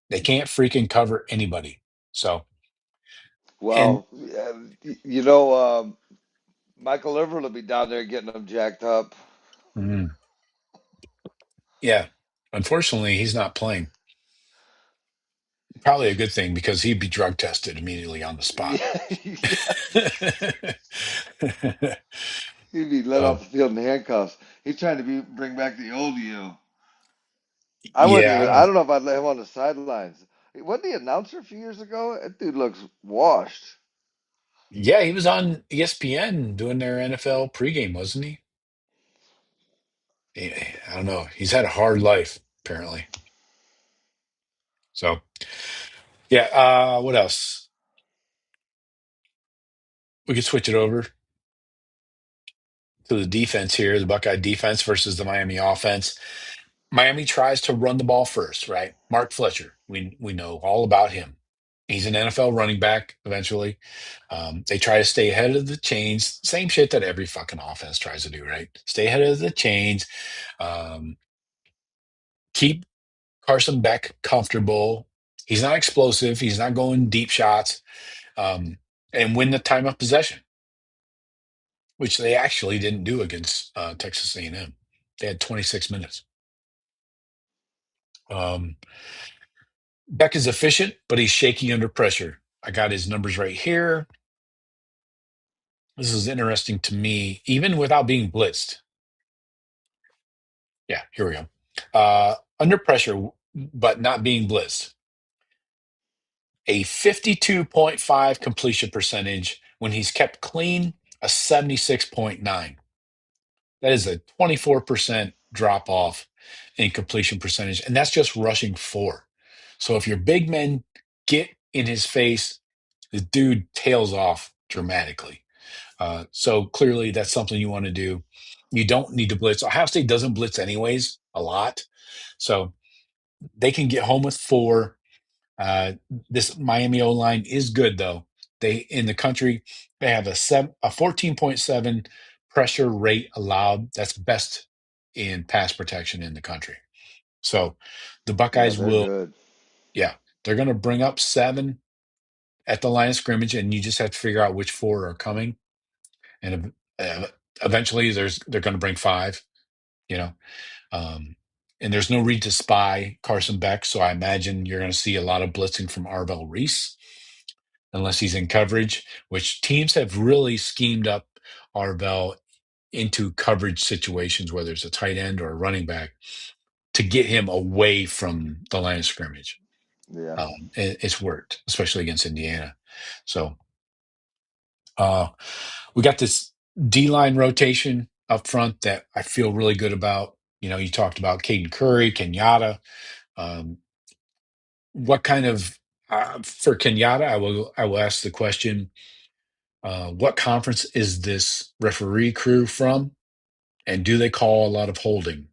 They can't freaking cover anybody. So, and Well, Michael Irvin will be down there getting them jacked up. mm, yeah, unfortunately, he's not playing. Probably a good thing because he'd be drug tested immediately on the spot. Yeah, he'd be let off So, the field in handcuffs. He's trying to bring back the old you. I wouldn't yeah, I even. I don't. don't know if I'd let him on the sidelines. Wasn't the announcer a few years ago? That dude looks washed. Yeah, he was on ESPN doing their NFL pregame, wasn't he? I don't know. He's had a hard life, apparently. So, yeah. What else? We could switch it over to the defense here, the Buckeye defense versus the Miami offense. Miami tries to run the ball first, right? Mark Fletcher, we know all about him. He's an NFL running back eventually. They try to stay ahead of the chains. Same shit that every fucking offense tries to do, right? Stay ahead of the chains. Um, keep Carson Beck comfortable. He's not explosive. He's not going deep shots. And win the time of possession, which they actually didn't do against Texas A&M. They had 26 minutes. Beck is efficient, but he's shaky under pressure. I got his numbers right here. This is interesting to me, even without being blitzed. Yeah, here we go. Under pressure, but not being blitzed. A 52.5 completion percentage when he's kept clean, a 76.9. That is a 24% drop off in completion percentage. And that's just rushing four. So if your big men get in his face, the dude tails off dramatically. So clearly that's something you want to do. You don't need to blitz. Ohio State doesn't blitz anyways a lot. So they can get home with four. This Miami O line is good though. They in the country they have a 14.7 pressure rate allowed. That's best in pass protection in the country. So the Yeah, Buckeyes they're will, good. yeah, they're going to bring up seven at the line of scrimmage, and you just have to figure out which four are coming. And eventually, they're going to bring five. You know, um, and there's no read to spy Carson Beck, so I imagine you're going to see a lot of blitzing from Arvell Reese unless he's in coverage, which teams have really schemed up Arvell into coverage situations, whether it's a tight end or a running back, to get him away from the line of scrimmage. Yeah. It's worked, especially against Indiana. So uh, we got this D line rotation up front that I feel really good about. You talked about Caden Curry, Kenyatta. Um, what kind of for Kenyatta? I will ask the question: what conference is this referee crew from, and do they call a lot of holding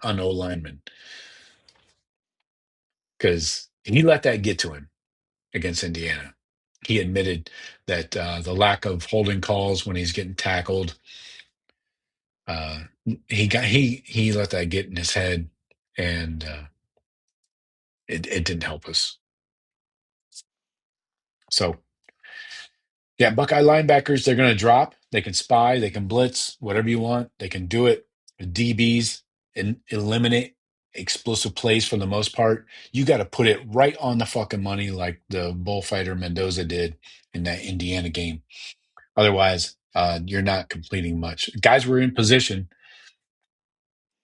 on O linemen? Because he let that get to him against Indiana. He admitted that the lack of holding calls when he's getting tackled, uh, he let that get in his head, and it didn't help us. So yeah, Buckeye linebackers, they're going to drop. They can spy, they can blitz, whatever you want. They can do it. The DBs and eliminate explosive plays for the most part. You got to put it right on the fucking money, like the bullfighter Mendoza did in that Indiana game. Otherwise, you're not completing much. Guys were in position,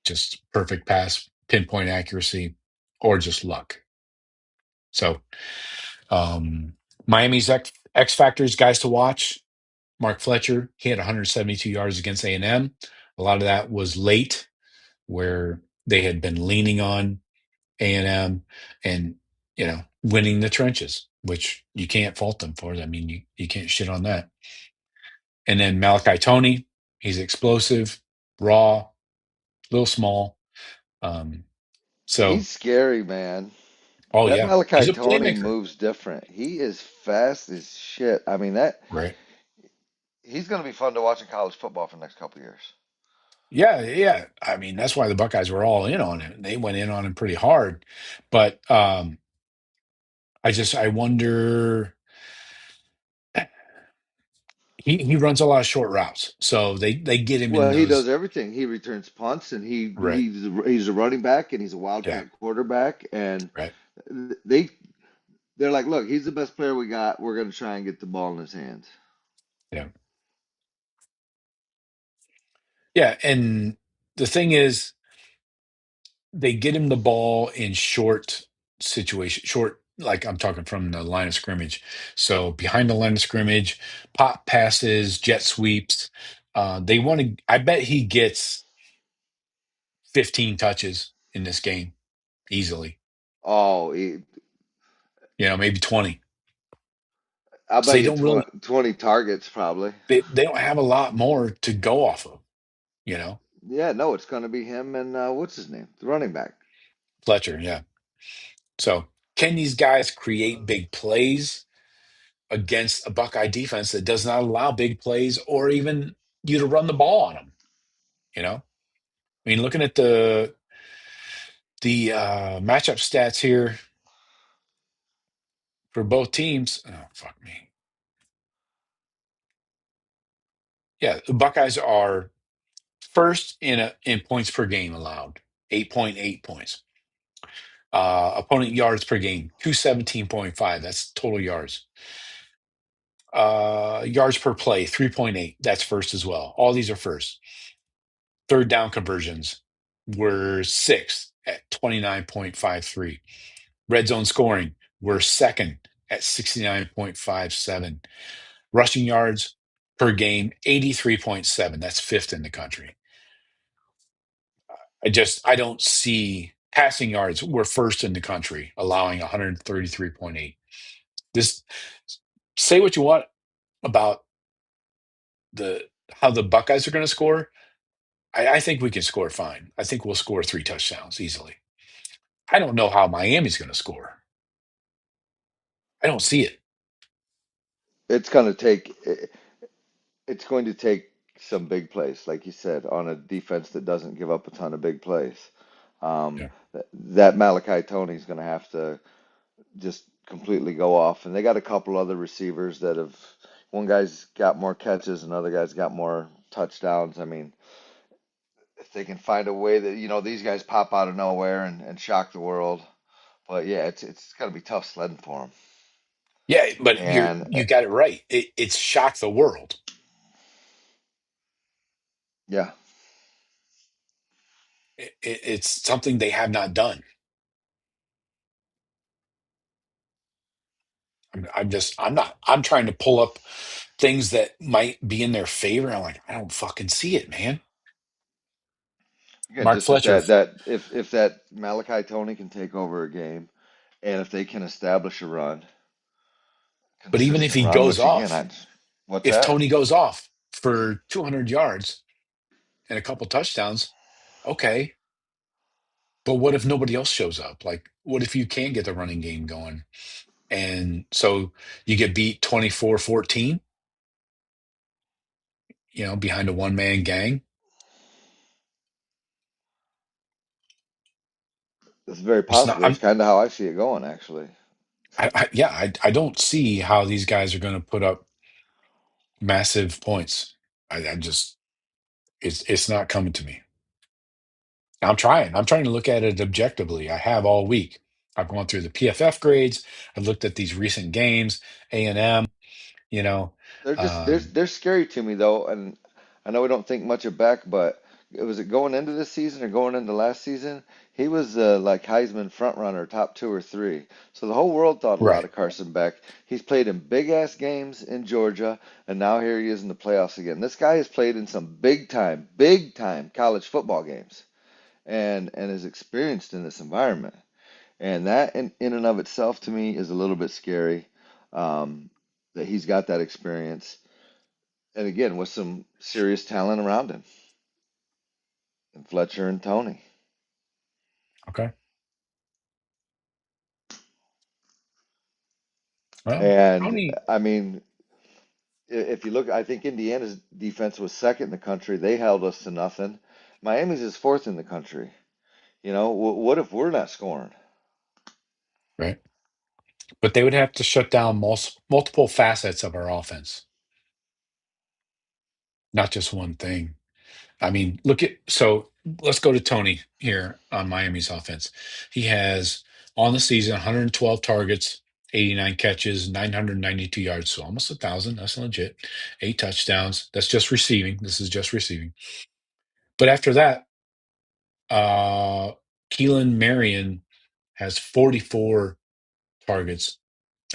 just perfect pass. pinpoint accuracy or just luck. So Miami's X factors, guys to watch. Mark Fletcher, he had 172 yards against A&M. A lot of that was late, where they had been leaning on A&M and, winning the trenches, which you can't fault them for. I mean, you can't shit on that. And then Malachi Toney, he's explosive, raw, a little small. Um, so, He's scary, man. oh That yeah, he's Malachi a Tony playmaker, moves different. He is fast as shit. I mean, that right? he's going to be fun to watch in college football for the next couple of years. Yeah, yeah. I mean, that's why the Buckeyes were all in on it. They went in on him pretty hard. But I wonder. He runs a lot of short routes, so they get him in Well, he does those. everything. He returns punts, and Right. he's a running back, and he's a Yeah. wildcat quarterback. And Right. they they're like, look, he's the best player we got. We're going to try and get the ball in his hands. Yeah. Yeah. And the thing is, they get him the ball in short, like I'm talking from the line of scrimmage. So behind the line of scrimmage, pop passes, jet sweeps. They want to. I bet he gets 15 touches in this game easily. Oh, Maybe 20. I'll So bet they you don't really. 20 targets probably. They don't have a lot more to go off of. You know, Yeah, no, it's going to be him and what's his name, the running back. Fletcher. Yeah. So can these guys create big plays against a Buckeye defense that does not allow big plays or even you to run the ball on them? I mean, looking at the matchup stats here for both teams. Oh, fuck me. Yeah, the Buckeyes are first in points per game allowed, 8.8 points. Opponent yards per game, 217.5. That's total yards. Yards per play, 3.8. That's first as well. All these are first. Third down conversions were sixth at 29.53. Red zone scoring were second at 69.57. Rushing yards per game, 83.7. That's fifth in the country. I don't see passing yards. We're first in the country, allowing 133.8. This Say what you want about the how the Buckeyes are going to score. I think we can score fine. I think we'll score 3 touchdowns easily. I don't know how Miami's going to score. I don't see it. It's going to take it's going to take some big plays, like you said, on a defense that doesn't give up a ton of big plays. Um, Yeah. that Malachi Tony's going to have to just completely go off, and they got a couple other receivers that have. One guy's got more catches, another guy's got more touchdowns. I mean, if they can find a way that these guys pop out of nowhere and shock the world. But yeah, it's got to be tough sledding for them. Yeah, but And you got it right. It's shocked the world. yeah, It's something they have not done. I'm trying to pull up things that might be in their favor. I'm like, I don't fucking see it, man. again, Mark just if Fletcher. if that Malachi Tony can take over a game, and if they can establish a run, But even if consistent he run, goes which again, off, what's if that? Tony goes off for 200 yards and a couple touchdowns, okay. But what if nobody else shows up? Like, what if you can get the running game going? And so you get beat 24-14, behind a one-man gang. It's very It's not, possible. That's kind of how I see it going, actually. yeah, I don't see how these guys are going to put up massive points. I just, it's not coming to me. I'm trying. I'm trying to look at it objectively. I have all week. I've gone through the PFF grades. I've looked at these recent games, A&M, you know. They're just Um, they're scary to me though, and I know we don't think much of Beck, but was it going into this season or going into last season? He was like Heisman front runner, top two or three. So the whole world thought a lot Right. of Carson Beck. He's played in big ass games in Georgia, and now here he is in the playoffs again. This guy has played in some big time college football games, and is experienced in this environment. And that in and of itself to me is a little bit scary, that he's got that experience. And again, with some serious talent around him, and Fletcher and Tony. Okay. Well, And Tony, I mean, if you look, I think Indiana's defense was second in the country. They held us to nothing. Miami's is fourth in the country. You know, what if we're not scoring? right? But they would have to shut down multiple facets of our offense, not just one thing. I mean, so let's go to Tony here on Miami's offense. He has on the season 112 targets, 89 catches, 992 yards, so almost 1,000. That's legit. 8 touchdowns. That's just receiving. This is just receiving. But after that, uh, Keelan Marion has 44 targets,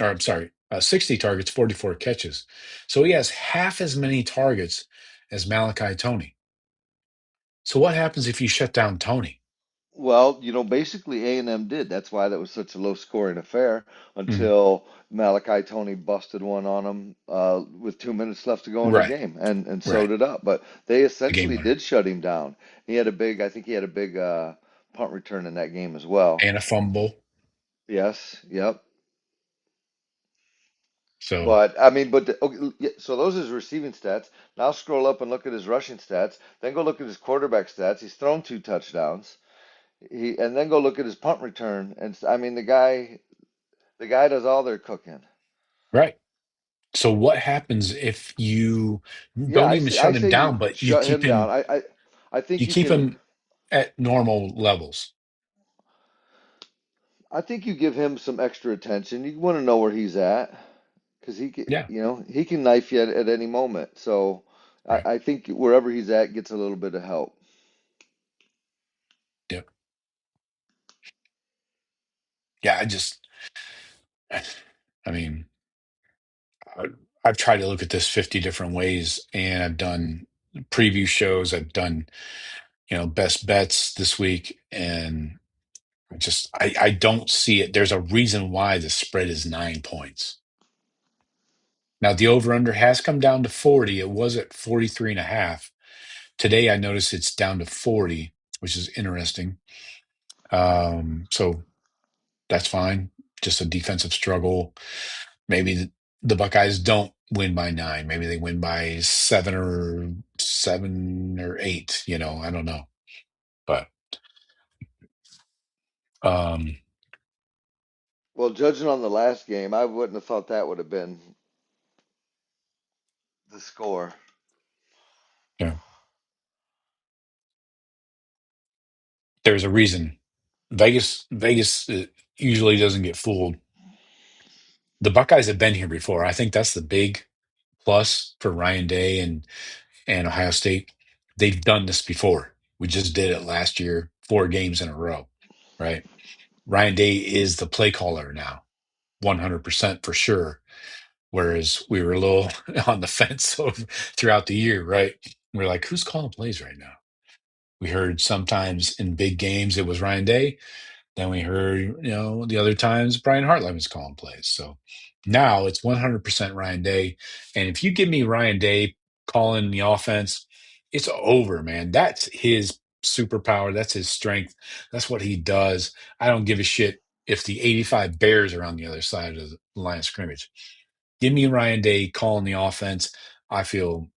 or I'm sorry, 60 targets, 44 catches. So he has half as many targets as Malachi Tony. So what happens if you shut down Tony? Well, you know, basically A&M did. That's why that was such a low scoring affair Mhm. until Malachi Tony busted one on them with 2 minutes left to go in the Right, game, and right. sewed it up. But they The game essentially winner did shut him down. I think he had a big punt return in that game as well. and a fumble. Yes, yep. So But I mean, okay, yeah, so those are his receiving stats. Now scroll up and look at his rushing stats. Then go look at his quarterback stats. He's thrown two touchdowns. And then go look at his punt return. And I mean, the guy does all their cooking. right. So what happens if you Yeah, don't I even say I shut him say you down, but shut him down. I think you you keep can. him at normal levels? I think you give him some extra attention. You want to know where he's at because Yeah, he can knife you at any moment. So right. I think wherever he's at gets a little bit of help. Yep. Yeah, I mean, I- I've tried to look at this 50 different ways, and I've done preview shows. I've done, best bets this week, and I don't see it. There's a reason why the spread is 9 points. Now, the over-under has come down to 40. It was at 43 and a half. Today, I noticed it's down to 40, which is interesting. So that's fine. Just a defensive struggle. Maybe the Buckeyes don't win by 9. Maybe they win by 7 or 8. I don't know. But um, Well, judging on the last game, I wouldn't have thought that would have been the score. yeah, there's a reason. Vegas usually doesn't get fooled. The Buckeyes have been here before. I think that's the big plus for Ryan Day and Ohio State. They've done this before. We just did it last year, 4 games in a row, right? Ryan Day is the play caller now, 100% for sure. Whereas we were a little on the fence throughout the year, right? We're like, who's calling plays right now? We heard sometimes in big games it was Ryan Day. Then we heard, the other times Brian Hartline was calling plays. So now it's 100% Ryan Day. And if you give me Ryan Day calling the offense, it's over, man. That's his superpower. That's his strength. That's what he does. I don't give a shit if the 85 Bears are on the other side of the line of scrimmage. Give me Ryan Day calling the offense. I feel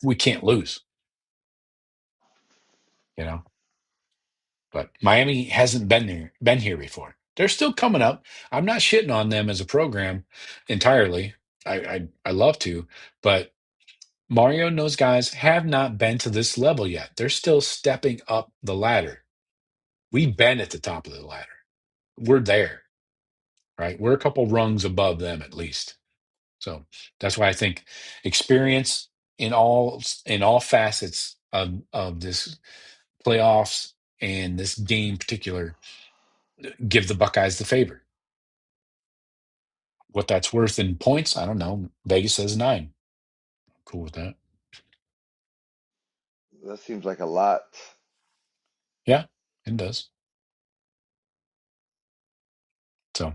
we can't lose, you know. But Miami hasn't been here before. They're still coming up. I'm not shitting on them as a program entirely. I love to, but Mario and those guys have not been to this level yet. They're still stepping up the ladder. We've been at the top of the ladder. We're there, right? We're a couple rungs above them at least. So that's why I think experience in all facets of this playoffs and this game in particular give the Buckeyes the favor. What that's worth in points, I don't know. Vegas says 9. Cool with that. That seems like a lot. Yeah, it does. So,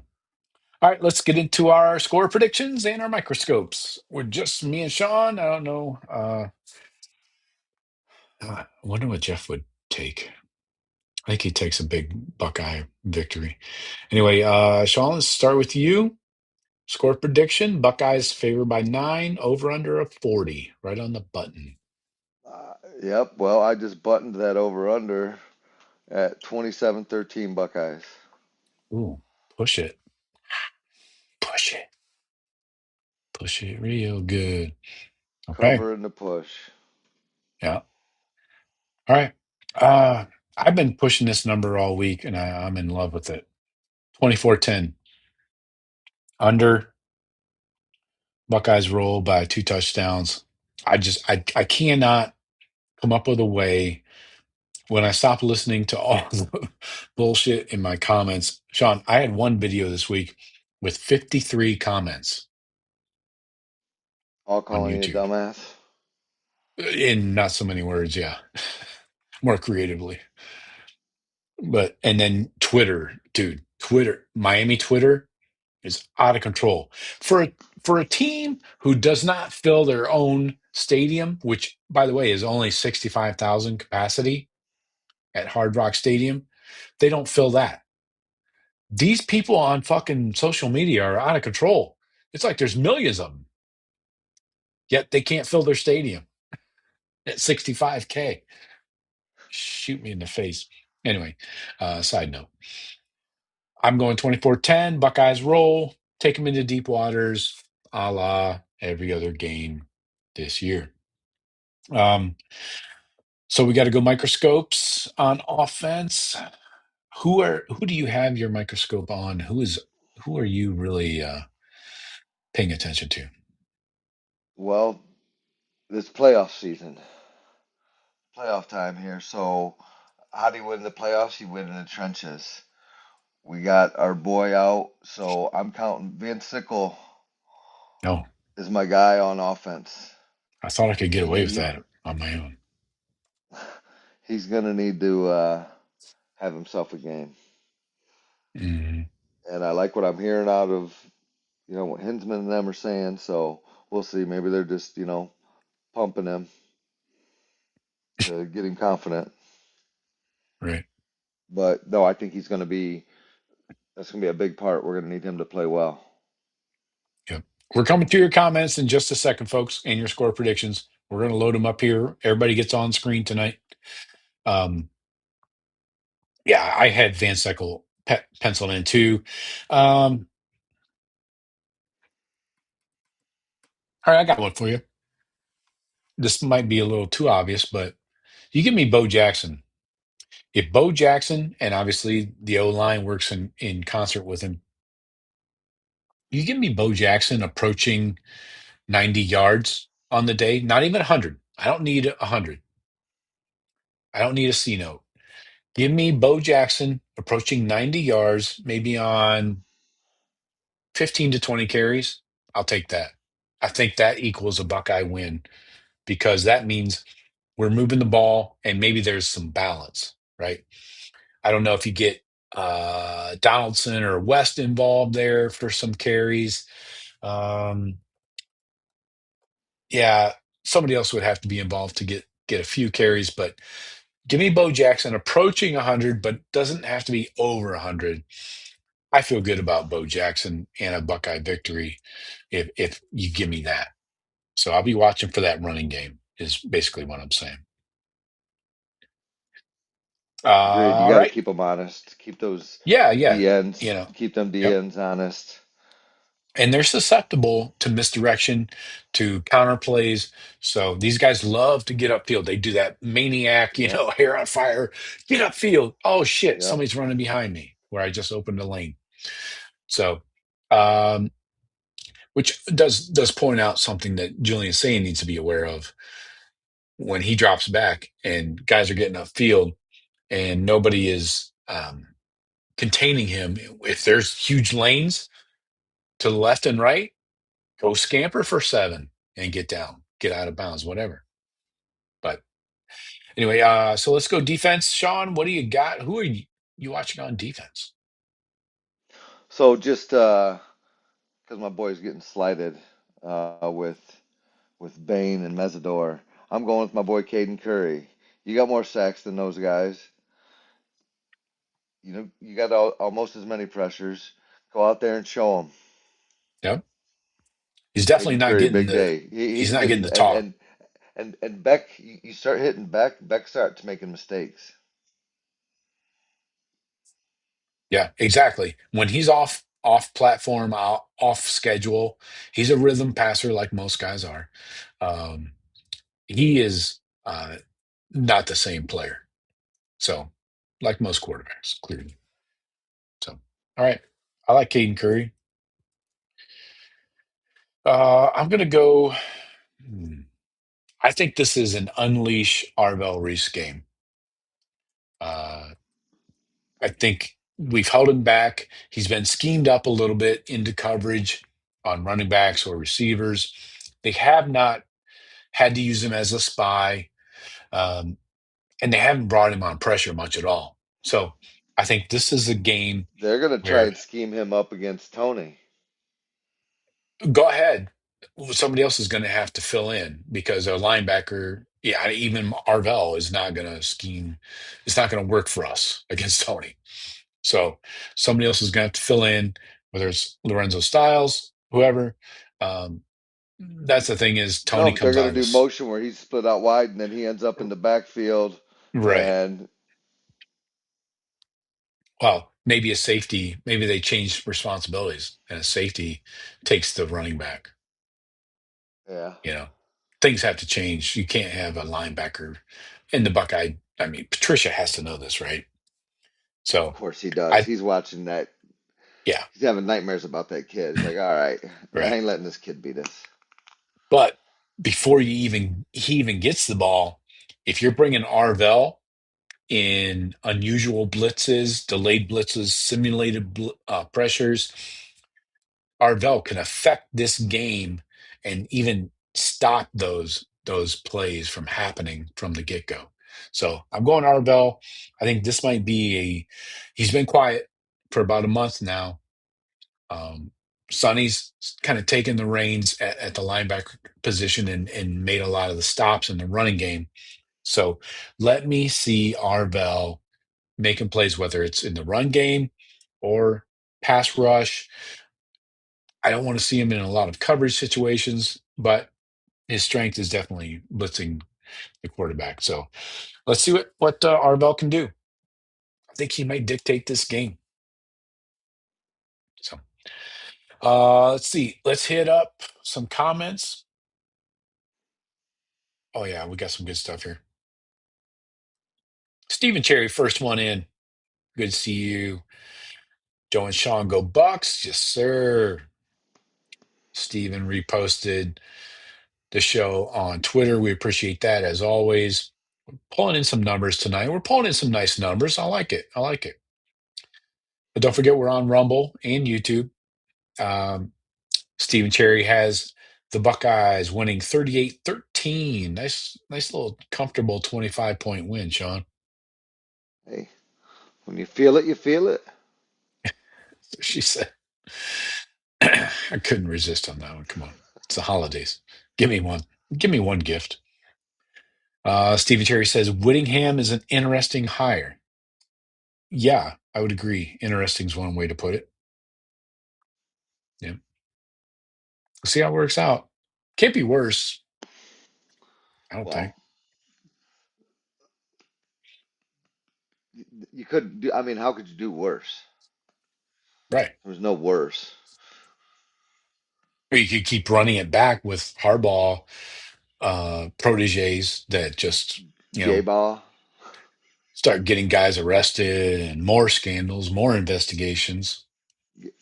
all right, let's get into our score predictions and our microscopes. We're just me and Sean. I don't know. I wonder what Jeff would take. I think he takes a big Buckeye victory. Anyway, Sean, let's start with you. Score prediction: Buckeyes favored by 9, over under a 40, right on the button. Yep. Well, I just buttoned that over under at 27-13 Buckeyes. Ooh, push it. Push it. Push it real good. Okay. Cover and the push. Yeah. All right. I've been pushing this number all week, and I'm in love with it. 24-10. Under. Buckeyes roll by 2 touchdowns. I cannot come up with a way when I stop listening to all the bullshit in my comments. Sean, I had one video this week with 53 comments All on calling you a YouTube dumbass. in not so many words. Yeah. More creatively. And then Twitter, dude, Miami Twitter is out of control for a team who does not fill their own stadium, which by the way is only 65,000 capacity at Hard Rock Stadium. They don't fill that. These people on fucking social media are out of control. It's like there's millions of them, yet they can't fill their stadium at 65K. Shoot me in the face. Anyway, side note. I'm going 24-10. Buckeyes roll. Take them into deep waters, a la every other game this year. So we got to go microscopes on offense. Who do you have your microscope on? Who are you really paying attention to? Well, it's playoff season, playoff time here. So, how do you win the playoffs? You win in the trenches. We got our boy out, so I'm counting. Vince Sickle No, is my guy on offense. I thought I could get He's away gonna with need. that on my own. He's gonna need to have himself a game. Mhm. And I like what I'm hearing out of what Hinsman and them are saying. So we'll see. Maybe they're just pumping him to get him confident. Right. But no, I think he's going to be. That's going to be a big part. We're going to need him to play well. Yep. We're coming to your comments in just a second, folks, and your score predictions. We're going to load them up here. Everybody gets on screen tonight. Yeah, I had Van Sickle penciled in too. All right, I got one for you. This might be a little too obvious, but you give me Bo Jackson. If Bo Jackson, and obviously the O line works in concert with him, you give me Bo Jackson approaching 90 yards on the day, not even 100. I don't need 100. I don't need a C note. Give me Bo Jackson approaching 90 yards, maybe on 15 to 20 carries. I'll take that. I think that equals a Buckeye win because that means we're moving the ball and maybe there's some balance, right? I don't know if you get Donaldson or West involved there for some carries. Um, yeah, somebody else would have to be involved to get a few carries, but give me Bo Jackson approaching 100, but doesn't have to be over 100. I feel good about Bo Jackson and a Buckeye victory if you give me that. So I'll be watching for that running game is basically what I'm saying. Agreed. You All got to right. keep them honest. Keep those Yeah. D ends. You know, Keep them D yep. ends honest. And they're susceptible to misdirection, to counter plays. So these guys love to get upfield. They do that maniac, Yep. hair on fire, get upfield. Oh shit, Yep. somebody's running behind me where I just opened a lane. So, um, which does point out something that Julian Sayin needs to be aware of when he drops back and guys are getting upfield and nobody is containing him. If there's huge lanes to the left and right, go scamper for 7 and get down, get out of bounds, whatever. But anyway, so let's go defense. Sean, what do you got? Who are you watching on defense? So just because my boy's getting slighted with Bain and Mesidor, I'm going with my boy Caden Curry. You got more sacks than those guys. You know, you got almost as many pressures. Go out there and show them. Yep. He's definitely Caden not Curry, getting big the day. he's He's not getting getting the talk. and Beck. You start hitting Beck. Beck starts making mistakes. Yeah, exactly. When he's off platform, off schedule, he's a rhythm passer like most guys are. Um, he is not the same player. So, like most quarterbacks, clearly. So, all right. I like Caden Curry. I'm going to go. I think this is an unleash Arvell Reese game. Uh, I think we've held him back. He's been schemed up a little bit into coverage on running backs or receivers. They have not had to use him as a spy, um, and they haven't brought him on pressure much at all. So I think this is a game They're gonna try where and scheme him up against Tony. go ahead. Somebody else is going to have to fill in because a linebacker, yeah, even Arvell is not going to scheme. It's not going to work for us against Tony. So somebody else is going to have to fill in, whether it's Lorenzo Styles, whoever. Um, that's the thing is No, Tony but they're comes out gonna of do this. motion where he's split out wide and then he ends up in the backfield. Right. And Well, maybe a safety, maybe they change responsibilities and a safety takes the running back. yeah, You know, things have to change. You can't have a linebacker in the Buckeye. I mean, Patricia has to know this, right? of So course he does. I, He's watching that. yeah, He's having nightmares about that kid. He's like, all right, I right. ain't letting this kid beat us. But before he even gets the ball, if you're bringing Arvell in unusual blitzes, delayed blitzes, simulated pressures, Arvell can affect this game and even stop those plays from happening from the get go. So I'm going Arvell. I think this might be he's been quiet for about a month now. Um, Sonny's kind of taken the reins at the linebacker position and made a lot of the stops in the running game. So let me see Arvell making plays, whether it's in the run game or pass rush. I don't want to see him in a lot of coverage situations, but his strength is definitely blitzing the quarterback. So let's see what Arvell can do. I think he might dictate this game. So let's see. Let's hit up some comments. Oh yeah, we got some good stuff here. Stephen Cherry, first one in. Good to see you. Joe and Sean go Bucks. Yes, sir. Stephen reposted the show on Twitter. We appreciate that as always. Pulling in some numbers tonight. We're pulling in some nice numbers. I like it. I like it. But don't forget, we're on Rumble and YouTube. Um, Stephen Cherry has the Buckeyes winning 38-13. Nice little comfortable 25-point win, Sean. Hey, when you feel it, you feel it. She said, I couldn't resist on that one. Come on. It's the holidays. Give me one. Give me one gift. Stephen Cherry says, Whittingham is an interesting hire. Yeah, I would agree. Interesting is one way to put it. Yeah. We'll see how it works out. Can't be worse, I don't Well, think. you couldn't do. I mean, how could you do worse? Right. There was no worse. Or you could keep running it back with Harbaugh proteges that just, J ball, start getting guys arrested and more scandals, more investigations.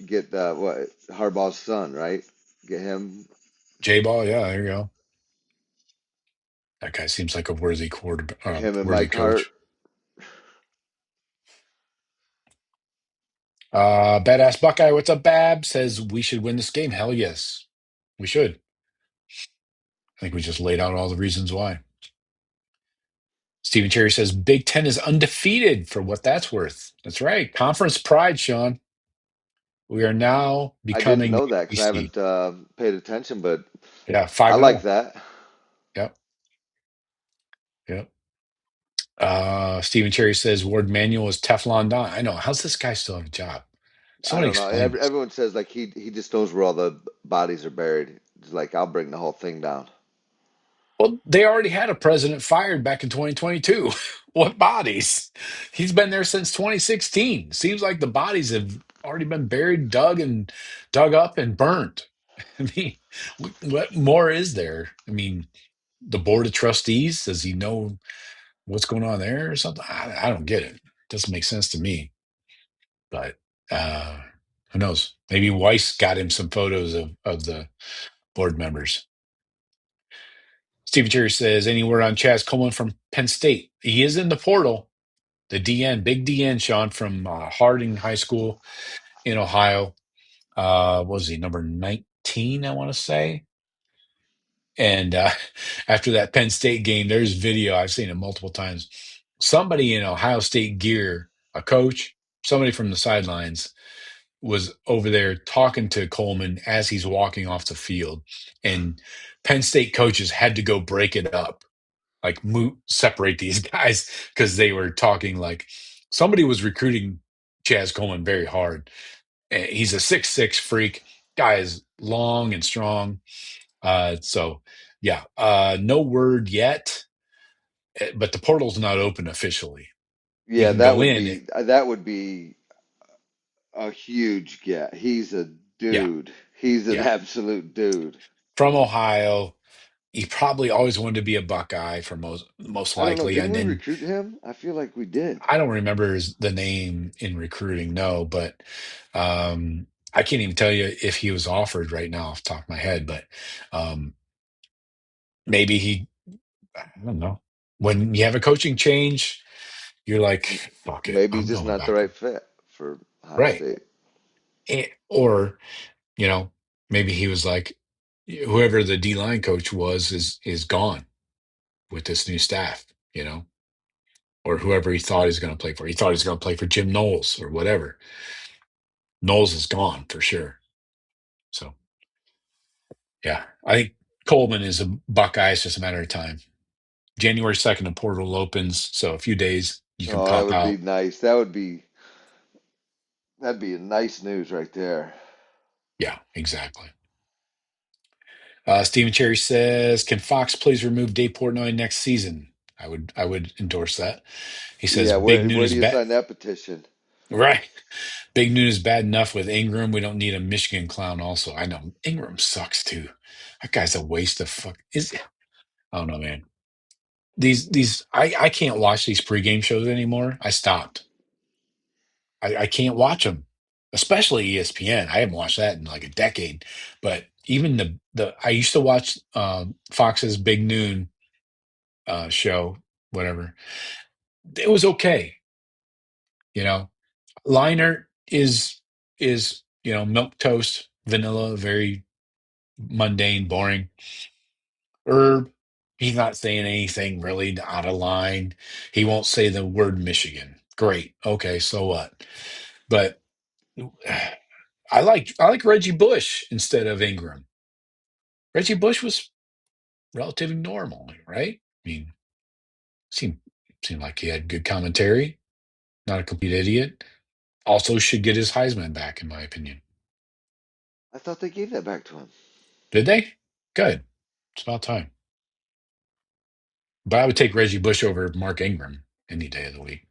get what Harbaugh's son, right? Get him, J-Ball, yeah, there you go. That guy seems like a worthy him and worthy Mike Hart. coach. Badass Buckeye, what's up, Bab? Says we should win this game. Hell yes, we should. I think we just laid out all the reasons why. Stephen Cherry says Big Ten is undefeated for what that's worth. That's right. Conference pride, Sean. We are now I didn't becoming know the that because I ACC. haven't paid attention, but Yeah, I 5-0. like that. Yep. Yep. Stephen Cherry says Ward Manuel is Teflon Don. I know. How's this guy still have a job? I Someone don't know. explain this. Everyone says like he just knows where all the bodies are buried. It's like I'll bring the whole thing down. Well, they already had a president fired back in 2022. What bodies? He's been there since 2016. Seems like the bodies have already been buried, dug up, and burned. I mean, what more is there? I mean, the board of trustees, does he know what's going on there or something? I don't get it. Doesn't make sense to me. But uh, who knows? Maybe Weiss got him some photos of the board members. Stephen Cherry says, anywhere on Chaz Coleman from Penn State? He is in the portal. The DN, big DN, Sean, from Harding High School in Ohio. What was he, number 19, I want to say? And after that Penn State game, there's video. I've seen it multiple times. Somebody in Ohio State gear, a coach, somebody from the sidelines, was over there talking to Coleman as he's walking off the field. And Penn State coaches had to go break it up, like separate these guys, because they were talking like somebody was recruiting Chaz Coleman very hard. He's a 6'6" freak. Guy is long and strong. So yeah, no word yet, but the portal's not open officially. He Yeah, can go in. that would be a huge get. He's a Yeah, dude. He's an yeah. absolute dude. From Ohio, he probably always wanted to be a Buckeye for most I don't know. likely, Didn't and we then recruit him? I feel like we did. I don't remember the name in recruiting, no, but I can't even tell you if he was offered right now off the top of my head, but um, maybe I don't know. When you have a coaching change, you're M- like, fuck it, Maybe he's I'm just going not the back. right fit for Ohio Right. State. Or, maybe he was like, whoever the D line coach was is gone with this new staff, or whoever he thought he was going to play for. He thought he was going to play for Jim Knowles or whatever. Knowles is gone for sure. So, yeah, I think Coleman is a Buckeye. It's just a matter of time. January 2nd, the portal opens. So, a few days, you can Oh, that pop would be out. nice. That'd be a nice news right there. Yeah, exactly. Stephen Cherry says, "Can Fox please remove Dave Portnoy next season?" I would endorse that. He says, Yeah, "Big where news do you bet." sign that petition? Right. Big news bad enough with Ingram. We don't need a Michigan clown. Also, I know Ingram sucks too. That guy's a waste of fuck. I don't know, man. I can't watch these pregame shows anymore. I stopped. I can't watch them, especially ESPN. I haven't watched that in like a decade. But even the I used to watch Fox's Big Noon show, whatever. It was okay. You know, Liner is milk toast, vanilla, very mundane, boring. Herb, he's not saying anything really out of line. He won't say the word Michigan. Great. Okay, so what? But I like Reggie Bush instead of Ingram. Reggie Bush was relatively normal, right? I mean, seemed seemed like he had good commentary, not a complete idiot. Also should get his Heisman back, in my opinion. I thought they gave that back to him. Did they? Good. It's about time. But I would take Reggie Bush over Mark Ingram any day of the week.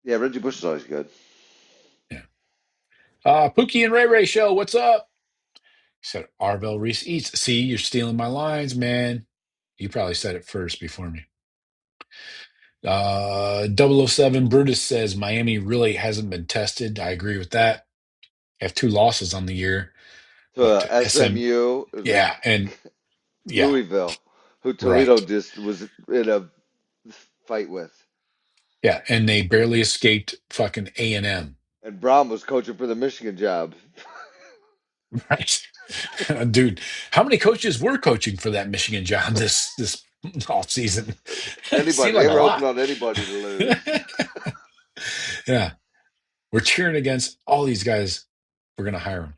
Yeah, Reggie Bush is always good. Yeah. Pookie and Ray Ray show. What's up? He said Arvell Reese eats. See, you're stealing my lines, man. You probably said it first before me. 007 Brutus says Miami really hasn't been tested. I agree with that. Have two losses on the year. To What to SM? SMU, Yeah, and yeah, Louisville, who Toledo right. just was in a fight with. Yeah, and they barely escaped fucking A&M. And Braum was coaching for the Michigan job. Right. Dude, how many coaches were coaching for that Michigan job this off season? It seemed Anybody, like they a were hoping lot. on anybody to lose. Yeah. We're cheering against all these guys. We're gonna hire them.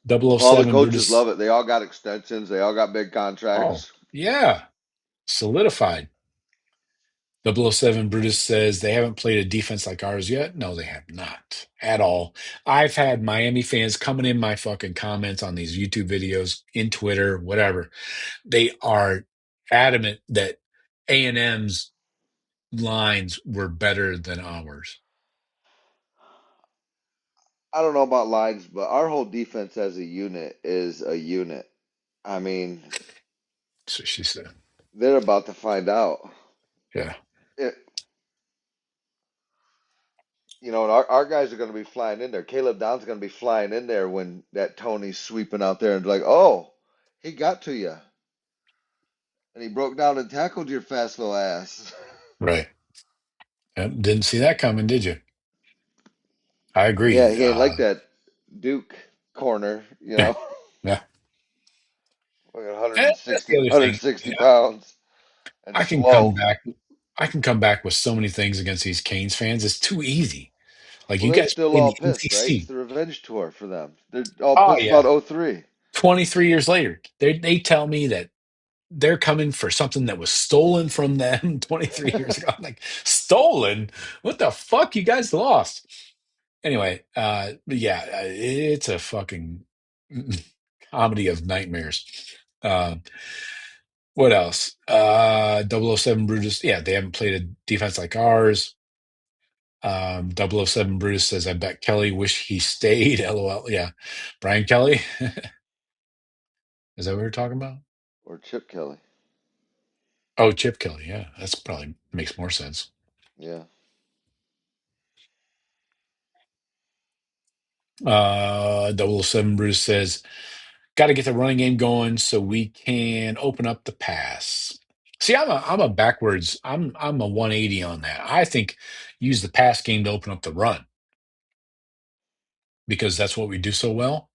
Double oh All the 007 coaches Brutus. love it. They all got extensions. They all got big Oh, contracts. yeah. Solidified. 007 Brutus says they haven't played a defense like ours yet. No, they have not at all. I've had Miami fans coming in my fucking comments on these YouTube videos, in Twitter, whatever. They are adamant that A&M's lines were better than ours. I don't know about lines, but our whole defense as a unit is a unit. I mean, So she said, they're about to find out. yeah, It, you know, and our guys are going to be flying in there. Caleb Down's going to be flying in there when that Tony's sweeping out there and be like, oh, he got to you. And he broke down and tackled your fast little ass. right. Yep, didn't see that coming, did you? I Yeah, agree. he ain't like that Duke corner, you Yeah, know, yeah. like And that's 160, the other thing. 160 pounds and I can come slow. back. I can come back with so many things against these Canes fans. It's too easy. Like Well, you they're guys still play in all the pissed, right? It's ACC. the revenge tour for them. They're all Oh pissed yeah. about '03. 23 years later, they tell me that they're coming for something that was stolen from them 23 years ago. I'm like, stolen? What the fuck? You guys lost. Anyway, but yeah, it's a fucking comedy of nightmares. Uh, what else? 007 Brutus. Yeah, they haven't played a defense like ours. 007 Brutus says, I bet Kelly wish he stayed. LOL. Yeah. Brian Kelly. Is that what we're talking about? Or Chip Kelly. Oh, Chip Kelly. Yeah, that's probably makes more sense. Yeah. 007 Brutus says, got to get the running game going so we can open up the pass. See, I'm a backwards. I'm a 180 on that. I think use the pass game to open up the run because that's what we do so well.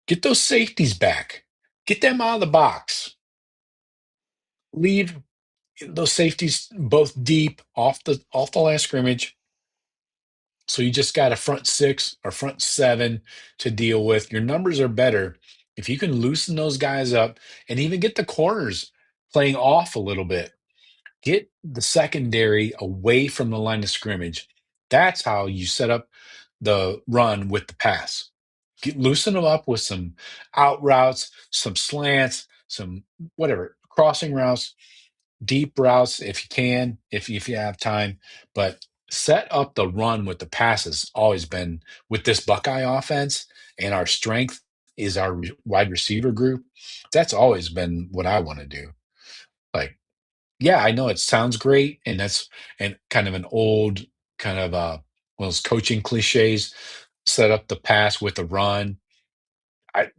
Get those safeties back. Get them out of the box. Leave those safeties both deep off the line of scrimmage. So you just got a front six or front seven to deal with. Your numbers are better if you can loosen those guys up and even get the corners playing off a little bit. Get the secondary away from the line of scrimmage. That's how you set up the run with the pass. Loosen them up with some out routes, some slants, some whatever crossing routes, deep routes if you can, if you have time. But set up the run with the passes. Always been with this Buckeye offense, and our strength is our wide receiver group. That's always been what I want to do. Like, yeah, I know it sounds great, and that's and kind of an old kind of one of those coaching cliches. Set up the pass with the run. I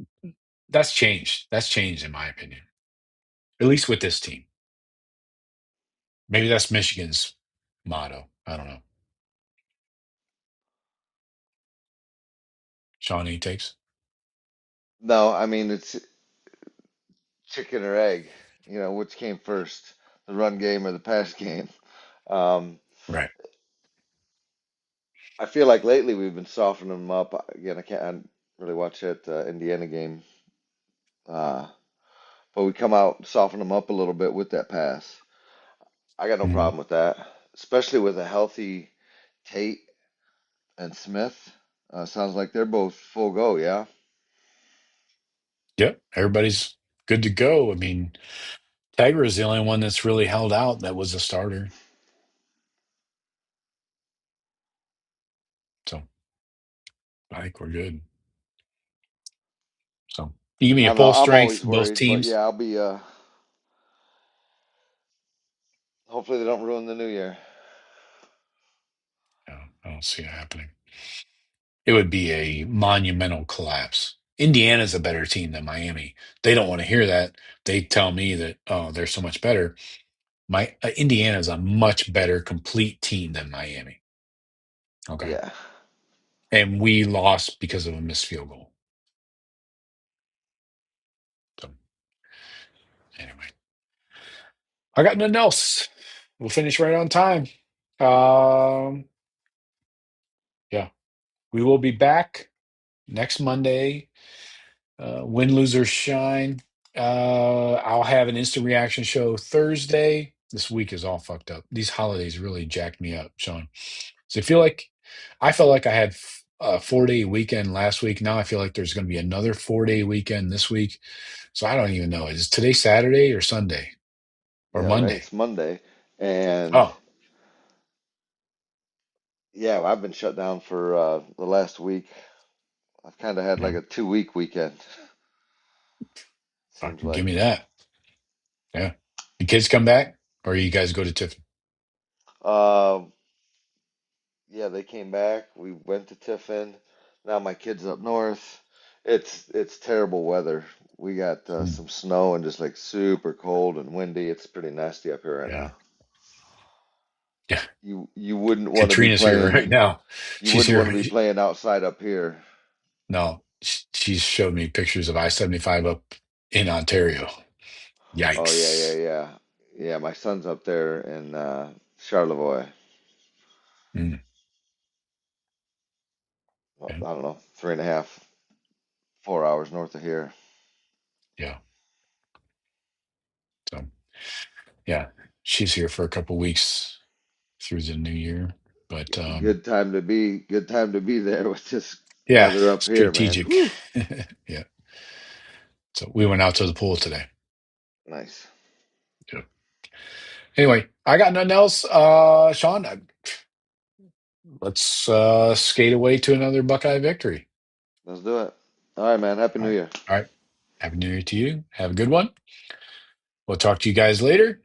That's changed. That's changed in my opinion, at least with this team. Maybe that's Michigan's motto. I don't know. Sean, any takes? No, I mean, it's chicken or egg. You know, which came first, the run game or the pass game? Um, Right. I feel like lately we've been softening them up. Again, I can't really watch that Indiana game, uh, but we come out and soften them up a little bit with that pass. I got no Mhm. problem with that, especially with a healthy Tate and Smith. Sounds like they're both full go, yeah? Yep. Everybody's good to go. I mean, Tiger is the only one that's really held out that was a starter. So I think we're good. So you give me I a don't know. full I'm strength, always both worried, but teams. yeah, I'll be. Hopefully they don't ruin the new year. No, I don't see it happening. It would be a monumental collapse. Indiana's a better team than Miami. They don't want to hear that. They tell me that, oh, they're so much better. Indiana's a much better complete team than Miami. Okay. Yeah. and we lost because of a missed field goal. So anyway, I got nothing else. We'll finish right on time. Yeah, we will be back next Monday. Win, lose, or shine. I'll have an instant reaction show Thursday. This week is all fucked up. These holidays really jacked me up, Sean. So I felt like I had a 4-day weekend last week. Now I feel like there's going to be another 4-day weekend this week. So I don't even know. Is today Saturday or Sunday or Yeah, Monday? tonight's Monday, and Oh, yeah, I've been shut down for the last week. I've kind of had yeah. like a 2 week weekend. Seems Fucking give like. me that. Yeah. The kids come back or you guys go to Tiffin? Um, yeah, they came back. We went to Tiffin. Now my kids up north. It's terrible weather. We got Mm, some snow and just like super cold and windy. It's pretty nasty up here right yeah. now. Yeah. You wouldn't want to be Katrina's here playing. right now. You She's wouldn't want to here. be playing outside up here. No, she's showed me pictures of I-75 up in Ontario. Oh yeah, yeah, Yikes. yeah, yeah. My son's up there in Charlevoix. Mm, Well, yeah. I don't know, 3.5, 4 hours north of here. Yeah. So, yeah, she's here for a couple weeks through the new year. But Good time to be there with this yeah, weather up here, man. strategic. Whew. Yeah. So we went out to the pool today. Nice. Yeah. Anyway, I got nothing else. Sean, let's skate away to another Buckeye victory. Let's do it. All right, man. Happy All New right. Year. All right. Happy New Year to you. Have a good one. We'll talk to you guys later.